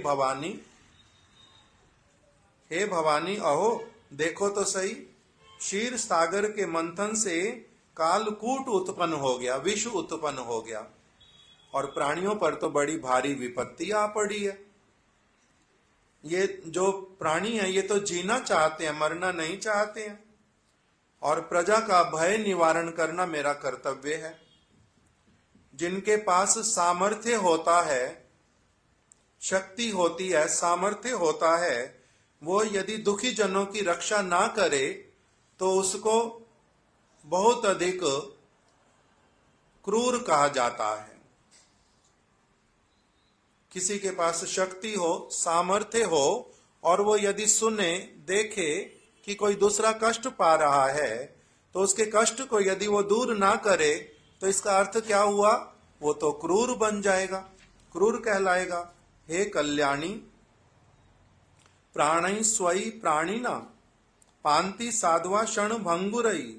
भवानी अहो देखो तो सही, क्षीर सागर के मंथन से कालकूट उत्पन्न हो गया, विष उत्पन्न हो गया और प्राणियों पर तो बड़ी भारी विपत्ति आ पड़ी है। ये जो प्राणी है ये तो जीना चाहते हैं, मरना नहीं चाहते हैं, और प्रजा का भय निवारण करना मेरा कर्तव्य है। जिनके पास सामर्थ्य होता है, शक्ति होती है, सामर्थ्य होता है, वो यदि दुखी जनों की रक्षा ना करे तो उसको बहुत अधिक क्रूर कहा जाता है। किसी के पास शक्ति हो, सामर्थ्य हो, और वो यदि सुने, देखे कि कोई दूसरा कष्ट पा रहा है, तो उसके कष्ट को यदि वो दूर ना करे तो इसका अर्थ क्या हुआ? वो तो क्रूर बन जाएगा, क्रूर कहलाएगा। हे कल्याणी, प्राणी स्वई प्राणिना पांति साधवा क्षण भंगुरई।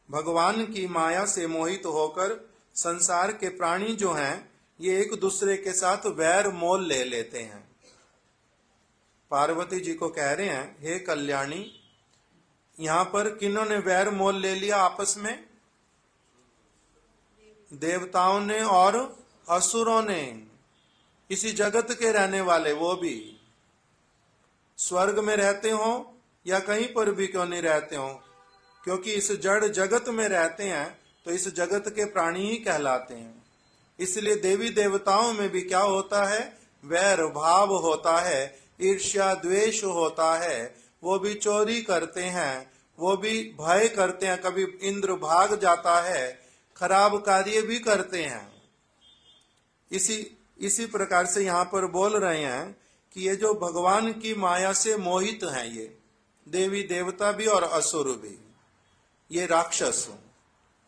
भगवान की माया से मोहित होकर संसार के प्राणी जो हैं ये एक दूसरे के साथ वैर मोल ले लेते हैं। पार्वती जी को कह रहे हैं, हे कल्याणी, यहां पर किन्होंने वैर मोल ले लिया आपस में? देवताओं ने और असुरों ने, इसी जगत के रहने वाले, वो भी स्वर्ग में रहते हो या कहीं पर भी क्यों नहीं रहते हो, क्योंकि इस जड़ जगत में रहते हैं तो इस जगत के प्राणी ही कहलाते हैं। इसलिए देवी देवताओं में भी क्या होता है? वैर भाव होता है, ईर्ष्या द्वेष होता है, वो भी चोरी करते हैं, वो भी भय करते हैं, कभी इंद्र भाग जाता है, खराब कार्य भी करते हैं। इसी प्रकार से यहाँ पर बोल रहे हैं कि ये जो भगवान की माया से मोहित हैं, ये देवी देवता भी और असुर भी, ये राक्षस,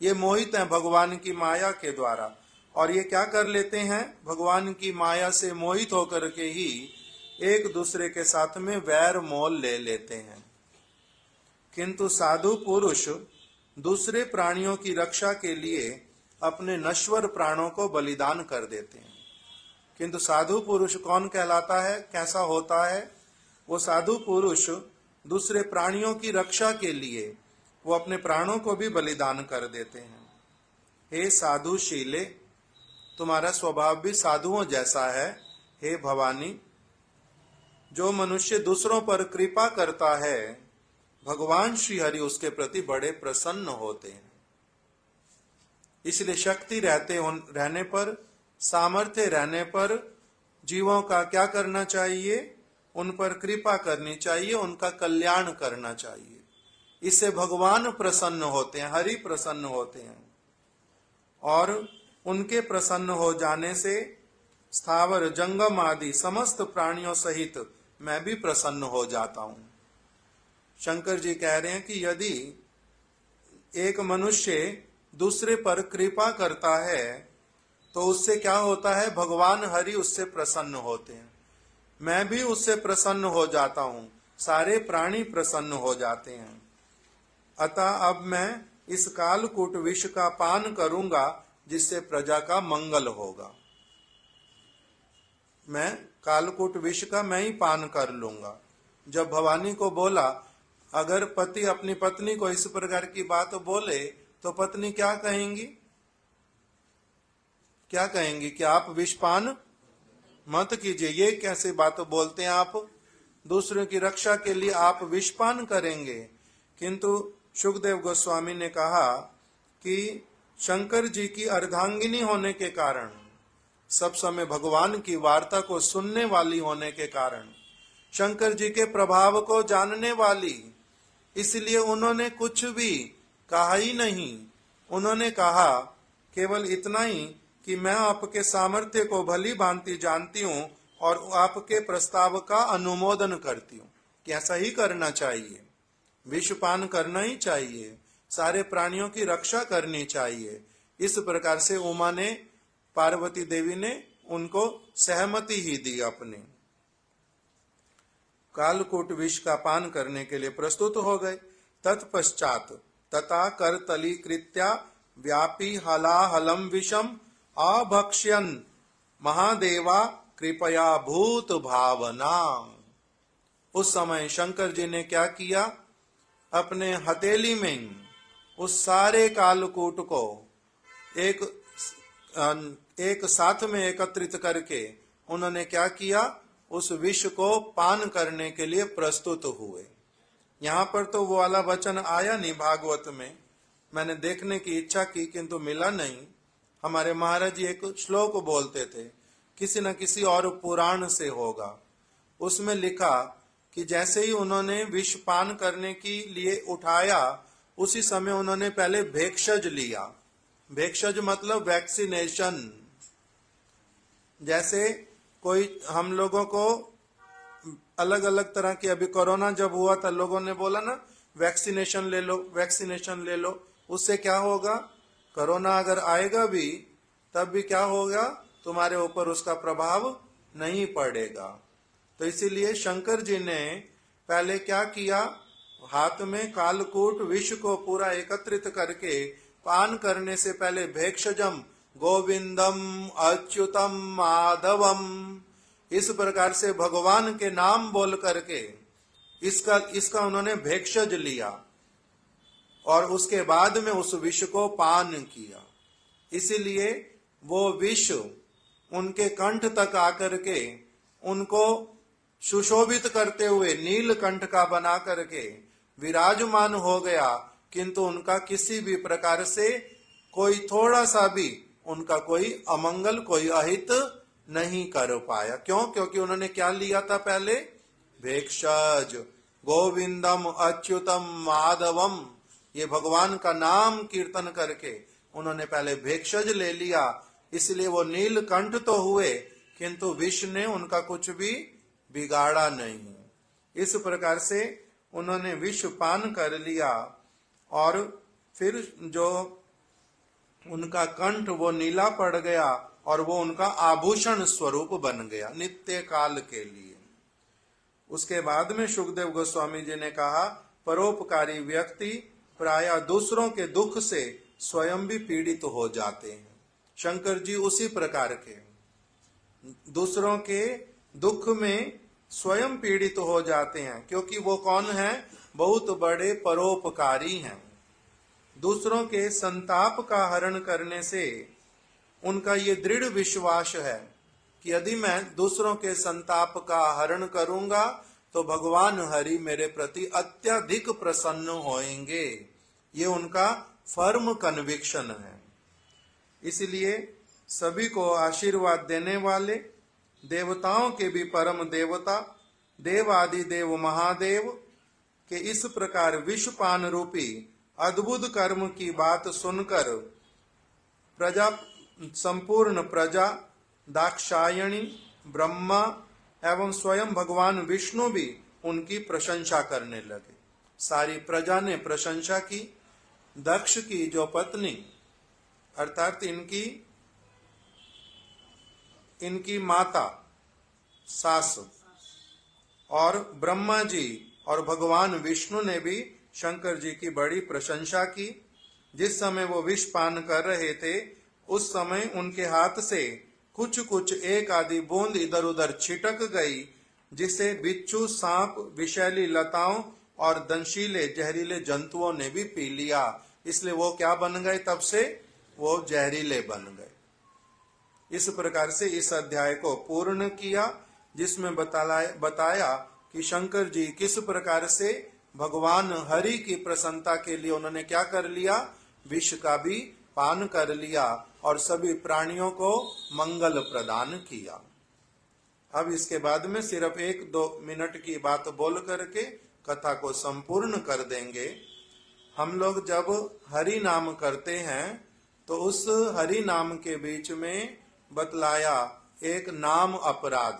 ये मोहित हैं भगवान की माया के द्वारा। और ये क्या कर लेते हैं? भगवान की माया से मोहित होकर के ही एक दूसरे के साथ में वैर मोल ले लेते हैं। किंतु साधु पुरुष दूसरे प्राणियों की रक्षा के लिए अपने नश्वर प्राणों को बलिदान कर देते हैं। किंतु साधु पुरुष कौन कहलाता है? कैसा होता है? वो साधु पुरुष दूसरे प्राणियों की रक्षा के लिए वो अपने प्राणों को भी बलिदान कर देते हैं। हे साधु शीले, तुम्हारा स्वभाव भी साधुओं जैसा है। हे भवानी, जो मनुष्य दूसरों पर कृपा करता है, भगवान श्री हरि उसके प्रति बड़े प्रसन्न होते हैं। इसलिए शक्ति रहने पर, सामर्थ्य रहने पर जीवों का क्या करना चाहिए? उन पर कृपा करनी चाहिए, उनका कल्याण करना चाहिए। इससे भगवान प्रसन्न होते हैं, हरि प्रसन्न होते हैं, और उनके प्रसन्न हो जाने से स्थावर जंगम आदि समस्त प्राणियों सहित मैं भी प्रसन्न हो जाता हूं। शंकर जी कह रहे हैं कि यदि एक मनुष्य दूसरे पर कृपा करता है तो उससे क्या होता है? भगवान हरि उससे प्रसन्न होते हैं, मैं भी उससे प्रसन्न हो जाता हूं, सारे प्राणी प्रसन्न हो जाते हैं। अतः अब मैं इस कालकूट विष का पान करूंगा जिससे प्रजा का मंगल होगा। मैं कालकूट विष का मैं ही पान कर लूंगा। जब भवानी को बोला, अगर पति अपनी पत्नी को इस प्रकार की बात बोले तो पत्नी क्या कहेंगी? क्या कहेंगी कि आप विषपान मत कीजिए, ये कैसे बात बोलते हैं आप, दूसरों की रक्षा के लिए आप विषपान करेंगे। किंतु सुखदेव गोस्वामी ने कहा कि शंकर जी की अर्धांगिनी होने के कारण, सब समय भगवान की वार्ता को सुनने वाली होने के कारण, शंकर जी के प्रभाव को जानने वाली, इसलिए उन्होंने कुछ भी कहा ही नहीं। उन्होंने कहा केवल इतना ही कि मैं आपके सामर्थ्य को भली भांति जानती हूँ और आपके प्रस्ताव का अनुमोदन करती हूँ कि ऐसा ही करना चाहिए, विषपान करना ही चाहिए, सारे प्राणियों की रक्षा करनी चाहिए। इस प्रकार से उमा ने, पार्वती देवी ने उनको सहमति ही दी अपनी। कालकूट विष का पान करने के लिए प्रस्तुत हो गए। तत्पश्चात तथा करतली कृत्या व्यापी हलाहलम विषम अभक्ष्यन महादेवा कृपया भूत भावना। उस समय शंकर जी ने क्या किया? अपने हथेली में उस सारे कालकूट को एक साथ में एकत्रित करके उन्होंने क्या किया? उस विष को पान करने के लिए प्रस्तुत हुए। यहाँ पर तो वो वाला वचन आया नहीं भागवत में, मैंने देखने की इच्छा की किंतु मिला नहीं। हमारे महाराज जी एक श्लोक बोलते थे, किसी न किसी और पुराण से होगा। उसमें लिखा कि जैसे ही उन्होंने विष पान करने के लिए उठाया, उसी समय उन्होंने पहले भेक्षज लिया। भेक्षज मतलब वैक्सीनेशन। जैसे कोई हम लोगों को अलग अलग तरह की, अभी कोरोना जब हुआ था लोगों ने बोला ना वैक्सीनेशन ले लो, वैक्सीनेशन ले लो। उससे क्या होगा? कोरोना अगर आएगा भी तब भी क्या होगा? तुम्हारे ऊपर उसका प्रभाव नहीं पड़ेगा। तो इसीलिए शंकर जी ने पहले क्या किया? हाथ में कालकूट विष को पूरा एकत्रित करके पान करने से पहले भेक्षजम गोविंदम अच्युतम माधवम, इस प्रकार से भगवान के नाम बोल करके इसका उन्होंने भेक्षज लिया और उसके बाद में उस विष को पान किया। इसीलिए वो विष उनके कंठ तक आकर के उनको सुशोभित करते हुए नील कंठ का बना करके विराजमान हो गया, किंतु उनका किसी भी प्रकार से कोई थोड़ा सा भी उनका कोई अमंगल, कोई अहित नहीं कर पाया। क्यों? क्योंकि उन्होंने क्या लिया था? पहले भेक्षज गोविंदम अच्युतम माधवम, ये भगवान का नाम कीर्तन करके उन्होंने पहले भेक्षज ले लिया। इसलिए वो नीलकंठ तो हुए किंतु विष ने उनका कुछ भी बिगाड़ा नहीं। इस प्रकार से उन्होंने विष पान कर लिया और फिर जो उनका कंठ वो नीला पड़ गया और वो उनका आभूषण स्वरूप बन गया नित्य काल के लिए। उसके बाद में सुखदेव गोस्वामी जी ने कहा, परोपकारी व्यक्ति प्रायः दूसरों के दुख से स्वयं भी पीड़ित हो जाते हैं। शंकर जी उसी प्रकार के दूसरों के दुख में स्वयं पीड़ित हो जाते हैं, क्योंकि वो कौन है? बहुत बड़े परोपकारी हैं। दूसरों के संताप का हरण करने से उनका ये दृढ़ विश्वास है कि यदि मैं दूसरों के संताप का हरण करूंगा तो भगवान हरि मेरे प्रति अत्यधिक प्रसन्न होंगे। ये उनका फर्म कन्विक्शन है। इसलिए सभी को आशीर्वाद देने वाले, देवताओं के भी परम देवता देव आदि देव महादेव के इस प्रकार विषपान रूपी अद्भुत कर्म की बात सुनकर प्रजा, संपूर्ण प्रजा, दाक्षायणी, ब्रह्मा एवं स्वयं भगवान विष्णु भी उनकी प्रशंसा करने लगे। सारी प्रजा ने प्रशंसा की। दक्ष की जो पत्नी अर्थात इनकी माता सास और ब्रह्मा जी और भगवान विष्णु ने भी शंकर जी की बड़ी प्रशंसा की। जिस समय वो विष पान कर रहे थे उस समय उनके हाथ से कुछ कुछ एक आधी बूंद इधर उधर छिटक गई, जिसे बिच्छू, सांप, विषैली लताओं और दंशीले जहरीले जंतुओं ने भी पी लिया। इसलिए वो क्या बन गए, तब से वो जहरीले बन गए। इस प्रकार से इस अध्याय को पूर्ण किया, जिसमें बताया कि शंकर जी किस प्रकार से भगवान हरि की प्रसन्नता के लिए उन्होंने क्या कर लिया, विष का भी पान कर लिया और सभी प्राणियों को मंगल प्रदान किया। अब इसके बाद में सिर्फ 1-2 मिनट की बात बोल करके कथा को संपूर्ण कर देंगे। हम लोग जब हरि नाम करते हैं तो उस हरि नाम के बीच में बतलाया एक नाम अपराध,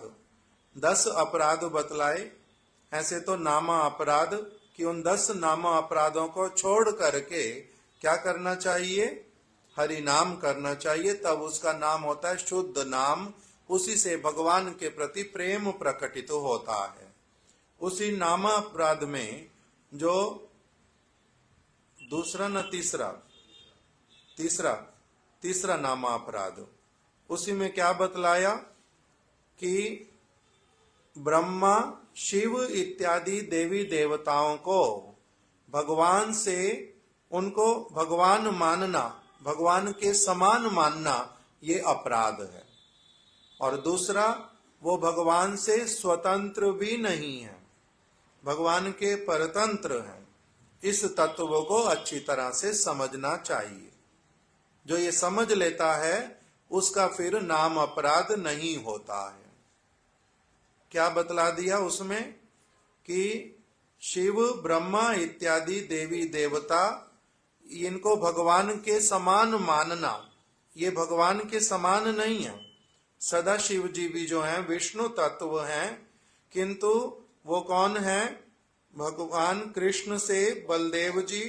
10 अपराध बतलाए। ऐसे तो नामा अपराध कि उन 10 नामा अपराधों को छोड़ करके क्या करना चाहिए, हरि नाम करना चाहिए, तब उसका नाम होता है शुद्ध नाम। उसी से भगवान के प्रति प्रेम प्रकटित होता है। उसी नामा अपराध में जो दूसरा न तीसरा नामा अपराध, उसी में क्या बतलाया कि ब्रह्मा, शिव इत्यादि देवी देवताओं को भगवान से, उनको भगवान मानना, भगवान के समान मानना, ये अपराध है। और दूसरा, वो भगवान से स्वतंत्र भी नहीं है, भगवान के परतंत्र हैं। इस तत्व को अच्छी तरह से समझना चाहिए। जो ये समझ लेता है उसका फिर नाम अपराध नहीं होता है। क्या बतला दिया उसमें कि शिव, ब्रह्मा इत्यादि देवी देवता, इनको भगवान के समान मानना, ये भगवान के समान नहीं है। सदा शिव जी भी जो हैं विष्णु तत्व हैं, किंतु वो कौन है, भगवान कृष्ण से बलदेव जी,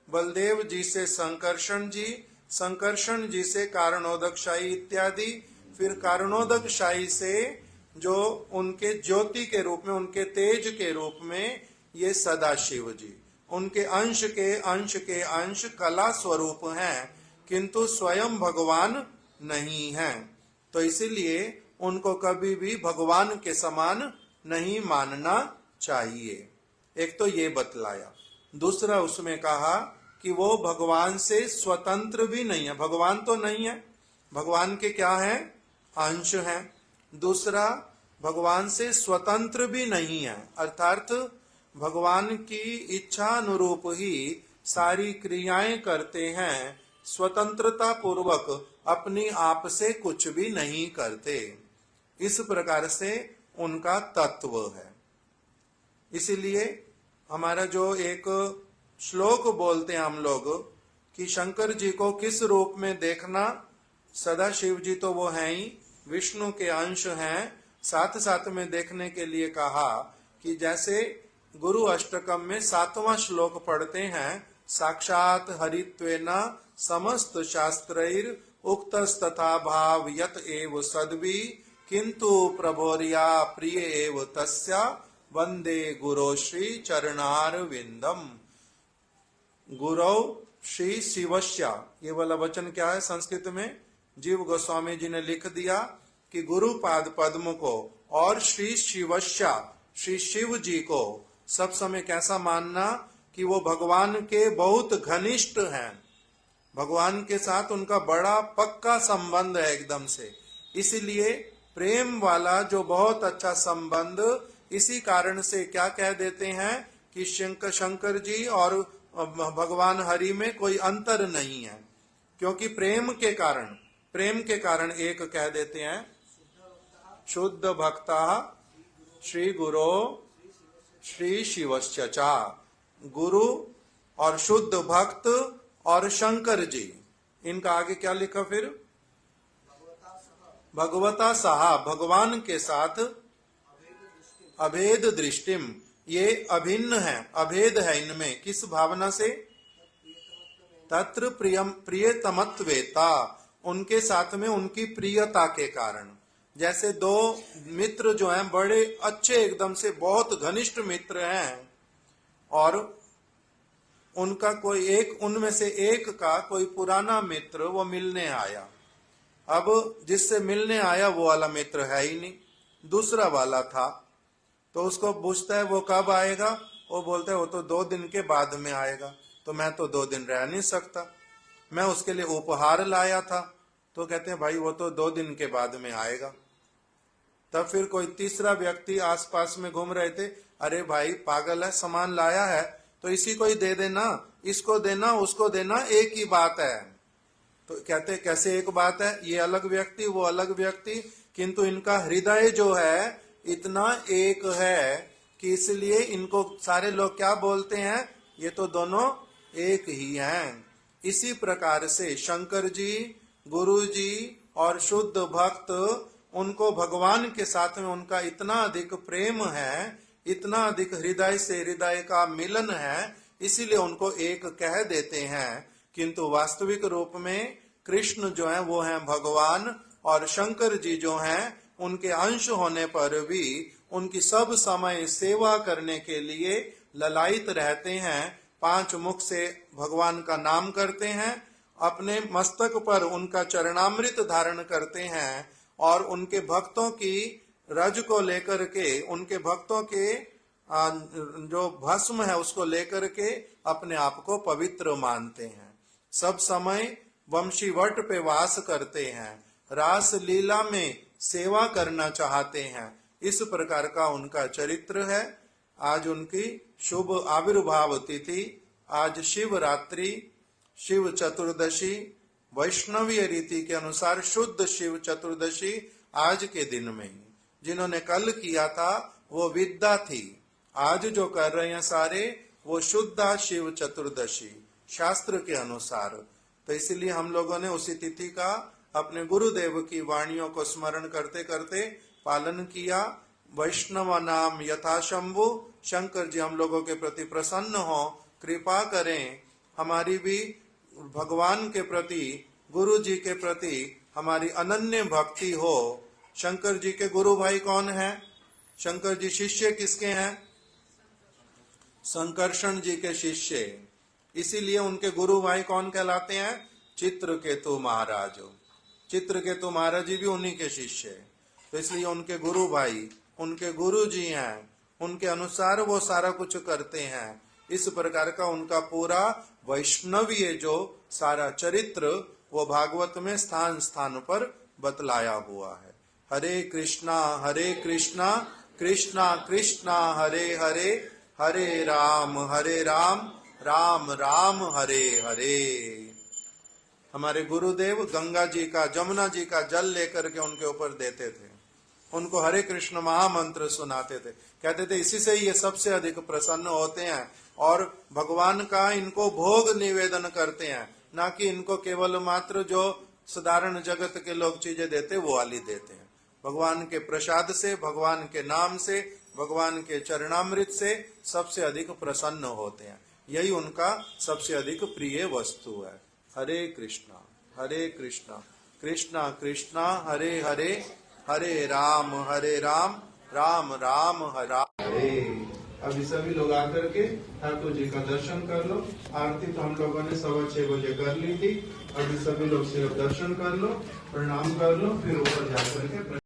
बलदेव जी से संकर्षण जी, संकर्षण जी से कारणोदकशाही इत्यादि, फिर कारणोदकशाही से जो उनके ज्योति के रूप में, उनके तेज के रूप में ये सदा शिव जी, उनके अंश के अंश कला स्वरूप हैं, किंतु स्वयं भगवान नहीं हैं। तो इसीलिए उनको कभी भी भगवान के समान नहीं मानना चाहिए। एक तो ये बतलाया। दूसरा उसमें कहा कि वो भगवान से स्वतंत्र भी नहीं है, भगवान तो नहीं है, भगवान के क्या है, अंश हैं। दूसरा, भगवान से स्वतंत्र भी नहीं है, अर्थात भगवान की इच्छा अनुरूप ही सारी क्रियाएं करते हैं, स्वतंत्रता पूर्वक अपनी आप से कुछ भी नहीं करते। इस प्रकार से उनका तत्व है। इसीलिए हमारा जो एक श्लोक बोलते हैं हम लोग कि शंकर जी को किस रूप में देखना, सदा शिव जी तो वो हैं ही, विष्णु के अंश हैं। साथ साथ में देखने के लिए कहा कि जैसे गुरु अष्टकम में 7वां श्लोक पढ़ते हैं, साक्षात हरित्वेना समस्त शास्त्रैर उक्तस्तथा भाव यत एव सद्भि किंतु प्रभोर्या प्रिय एव तस्या वंदे गुरो श्री चरणारविंदम। गुरौ श्री शिवस्या, ये वाला वचन क्या है संस्कृत में, जीव गोस्वामी जी ने लिख दिया कि गुरु पाद पद्म को और श्री शिवस्या, श्री शिव जी को सब समय कैसा मानना कि वो भगवान के बहुत घनिष्ठ हैं, भगवान के साथ उनका बड़ा पक्का संबंध है एकदम से। इसीलिए प्रेम वाला जो बहुत अच्छा संबंध, इसी कारण से क्या कह देते हैं कि शंकर जी और भगवान हरि में कोई अंतर नहीं है, क्योंकि प्रेम के कारण एक कह देते हैं, शुद्ध भक्ता श्री गुरो श्री शिवस्य चा। गुरु और शुद्ध भक्त और शंकर जी, इनका आगे क्या लिखा फिर, भगवता सहा, भगवान के साथ अभेद दृष्टिम, ये अभिन्न है, अभेद है इनमें, किस भावना से, तत्र प्रियतमत्वेता, उनके साथ में उनकी प्रियता के कारण। जैसे दो मित्र जो हैं बड़े अच्छे एकदम से बहुत घनिष्ठ मित्र हैं, और उनका कोई एक, उनमें से एक का कोई पुराना मित्र वो मिलने आया। अब जिससे मिलने आया वो वाला मित्र है ही नहीं, दूसरा वाला था। तो उसको पूछता है वो कब आएगा, वो बोलता है वो तो 2 दिन के बाद में आएगा। तो मैं तो 2 दिन रह नहीं सकता, मैं उसके लिए उपहार लाया था। तो कहते हैं भाई वो तो 2 दिन के बाद में आएगा। तब फिर कोई तीसरा व्यक्ति आसपास में घूम रहे थे, अरे भाई पागल है, सामान लाया है तो इसी को ही दे देना, इसको देना उसको देना, एक ही बात है। तो कहते कैसे एक बात है, ये अलग व्यक्ति वो अलग व्यक्ति, किंतु इनका हृदय जो है इतना एक है कि इसलिए इनको सारे लोग क्या बोलते हैं, ये तो दोनों एक ही हैं। इसी प्रकार से शंकर जी, गुरु जी और शुद्ध भक्त, उनको भगवान के साथ में उनका इतना अधिक प्रेम है, इतना अधिक हृदय से हृदय का मिलन है, इसीलिए उनको एक कह देते हैं। किंतु वास्तविक रूप में कृष्ण जो है वो है भगवान, और शंकर जी जो हैं उनके अंश होने पर भी उनकी सब समय सेवा करने के लिए ललायित रहते हैं। 5 मुख से भगवान का नाम करते हैं, अपने मस्तक पर उनका चरणामृत धारण करते हैं, और उनके भक्तों की रज को लेकर के, उनके भक्तों के जो भस्म है उसको लेकर के अपने आप को पवित्र मानते हैं। सब समय वंशीवट पे वास करते हैं, रास लीला में सेवा करना चाहते हैं। इस प्रकार का उनका चरित्र है। आज उनकी शुभ आविर्भाव तिथि, आज शिवरात्रि, शिव चतुर्दशी, वैष्णवीय रीति के अनुसार शुद्ध शिव चतुर्दशी आज के दिन में ही। जिन्होंने कल किया था वो विद्या थी, आज जो कर रहे हैं सारे वो शुद्ध शिव चतुर्दशी शास्त्र के अनुसार। तो इसलिए हम लोगों ने उसी तिथि का अपने गुरुदेव की वाणियों को स्मरण करते करते पालन किया। वैष्णव नाम यथाशंभु, शंकर जी हम लोगों के प्रति प्रसन्न हो, कृपा करें, हमारी भी भगवान के प्रति, गुरु जी के प्रति हमारी अनन्य भक्ति हो। शंकर जी के गुरु भाई कौन है? शंकर जी शिष्य किसके हैं? संकर्षण जी के शिष्य। इसीलिए उनके गुरु भाई कौन कहलाते हैं? चित्रकेतु महाराज। चित्रकेतु महाराज जी भी उन्हीं के शिष्य है। तो इसलिए उनके गुरु भाई उनके गुरु जी हैं, उनके अनुसार वो सारा कुछ करते हैं। इस प्रकार का उनका पूरा वैष्णवीय जो सारा चरित्र वो भागवत में स्थान स्थान पर बतलाया हुआ है। हरे कृष्णा कृष्णा कृष्णा हरे हरे, हरे राम राम राम हरे हरे। हमारे गुरुदेव गंगा जी का, जमुना जी का जल लेकर के उनके ऊपर देते थे, उनको हरे कृष्ण महामंत्र सुनाते थे, कहते थे इसी से ये सबसे अधिक प्रसन्न होते हैं, और भगवान का इनको भोग निवेदन करते हैं, ना कि इनको केवल मात्र जो साधारण जगत के लोग चीजें देते वो वाली देते हैं। भगवान के प्रसाद से, भगवान के नाम से, भगवान के चरणामृत से सबसे अधिक प्रसन्न होते हैं। यही उनका सबसे अधिक प्रिय वस्तु है। हरे कृष्णा कृष्णा कृष्णा हरे हरे, हरे राम राम राम हरे। अभी सभी लोग आकर के ठाकुर जी का दर्शन कर लो। आरती तो हम लोगों ने 6:15 बजे कर ली थी। अभी सभी लोग सिर्फ दर्शन कर लो, प्रणाम कर लो, फिर ऊपर जाकर के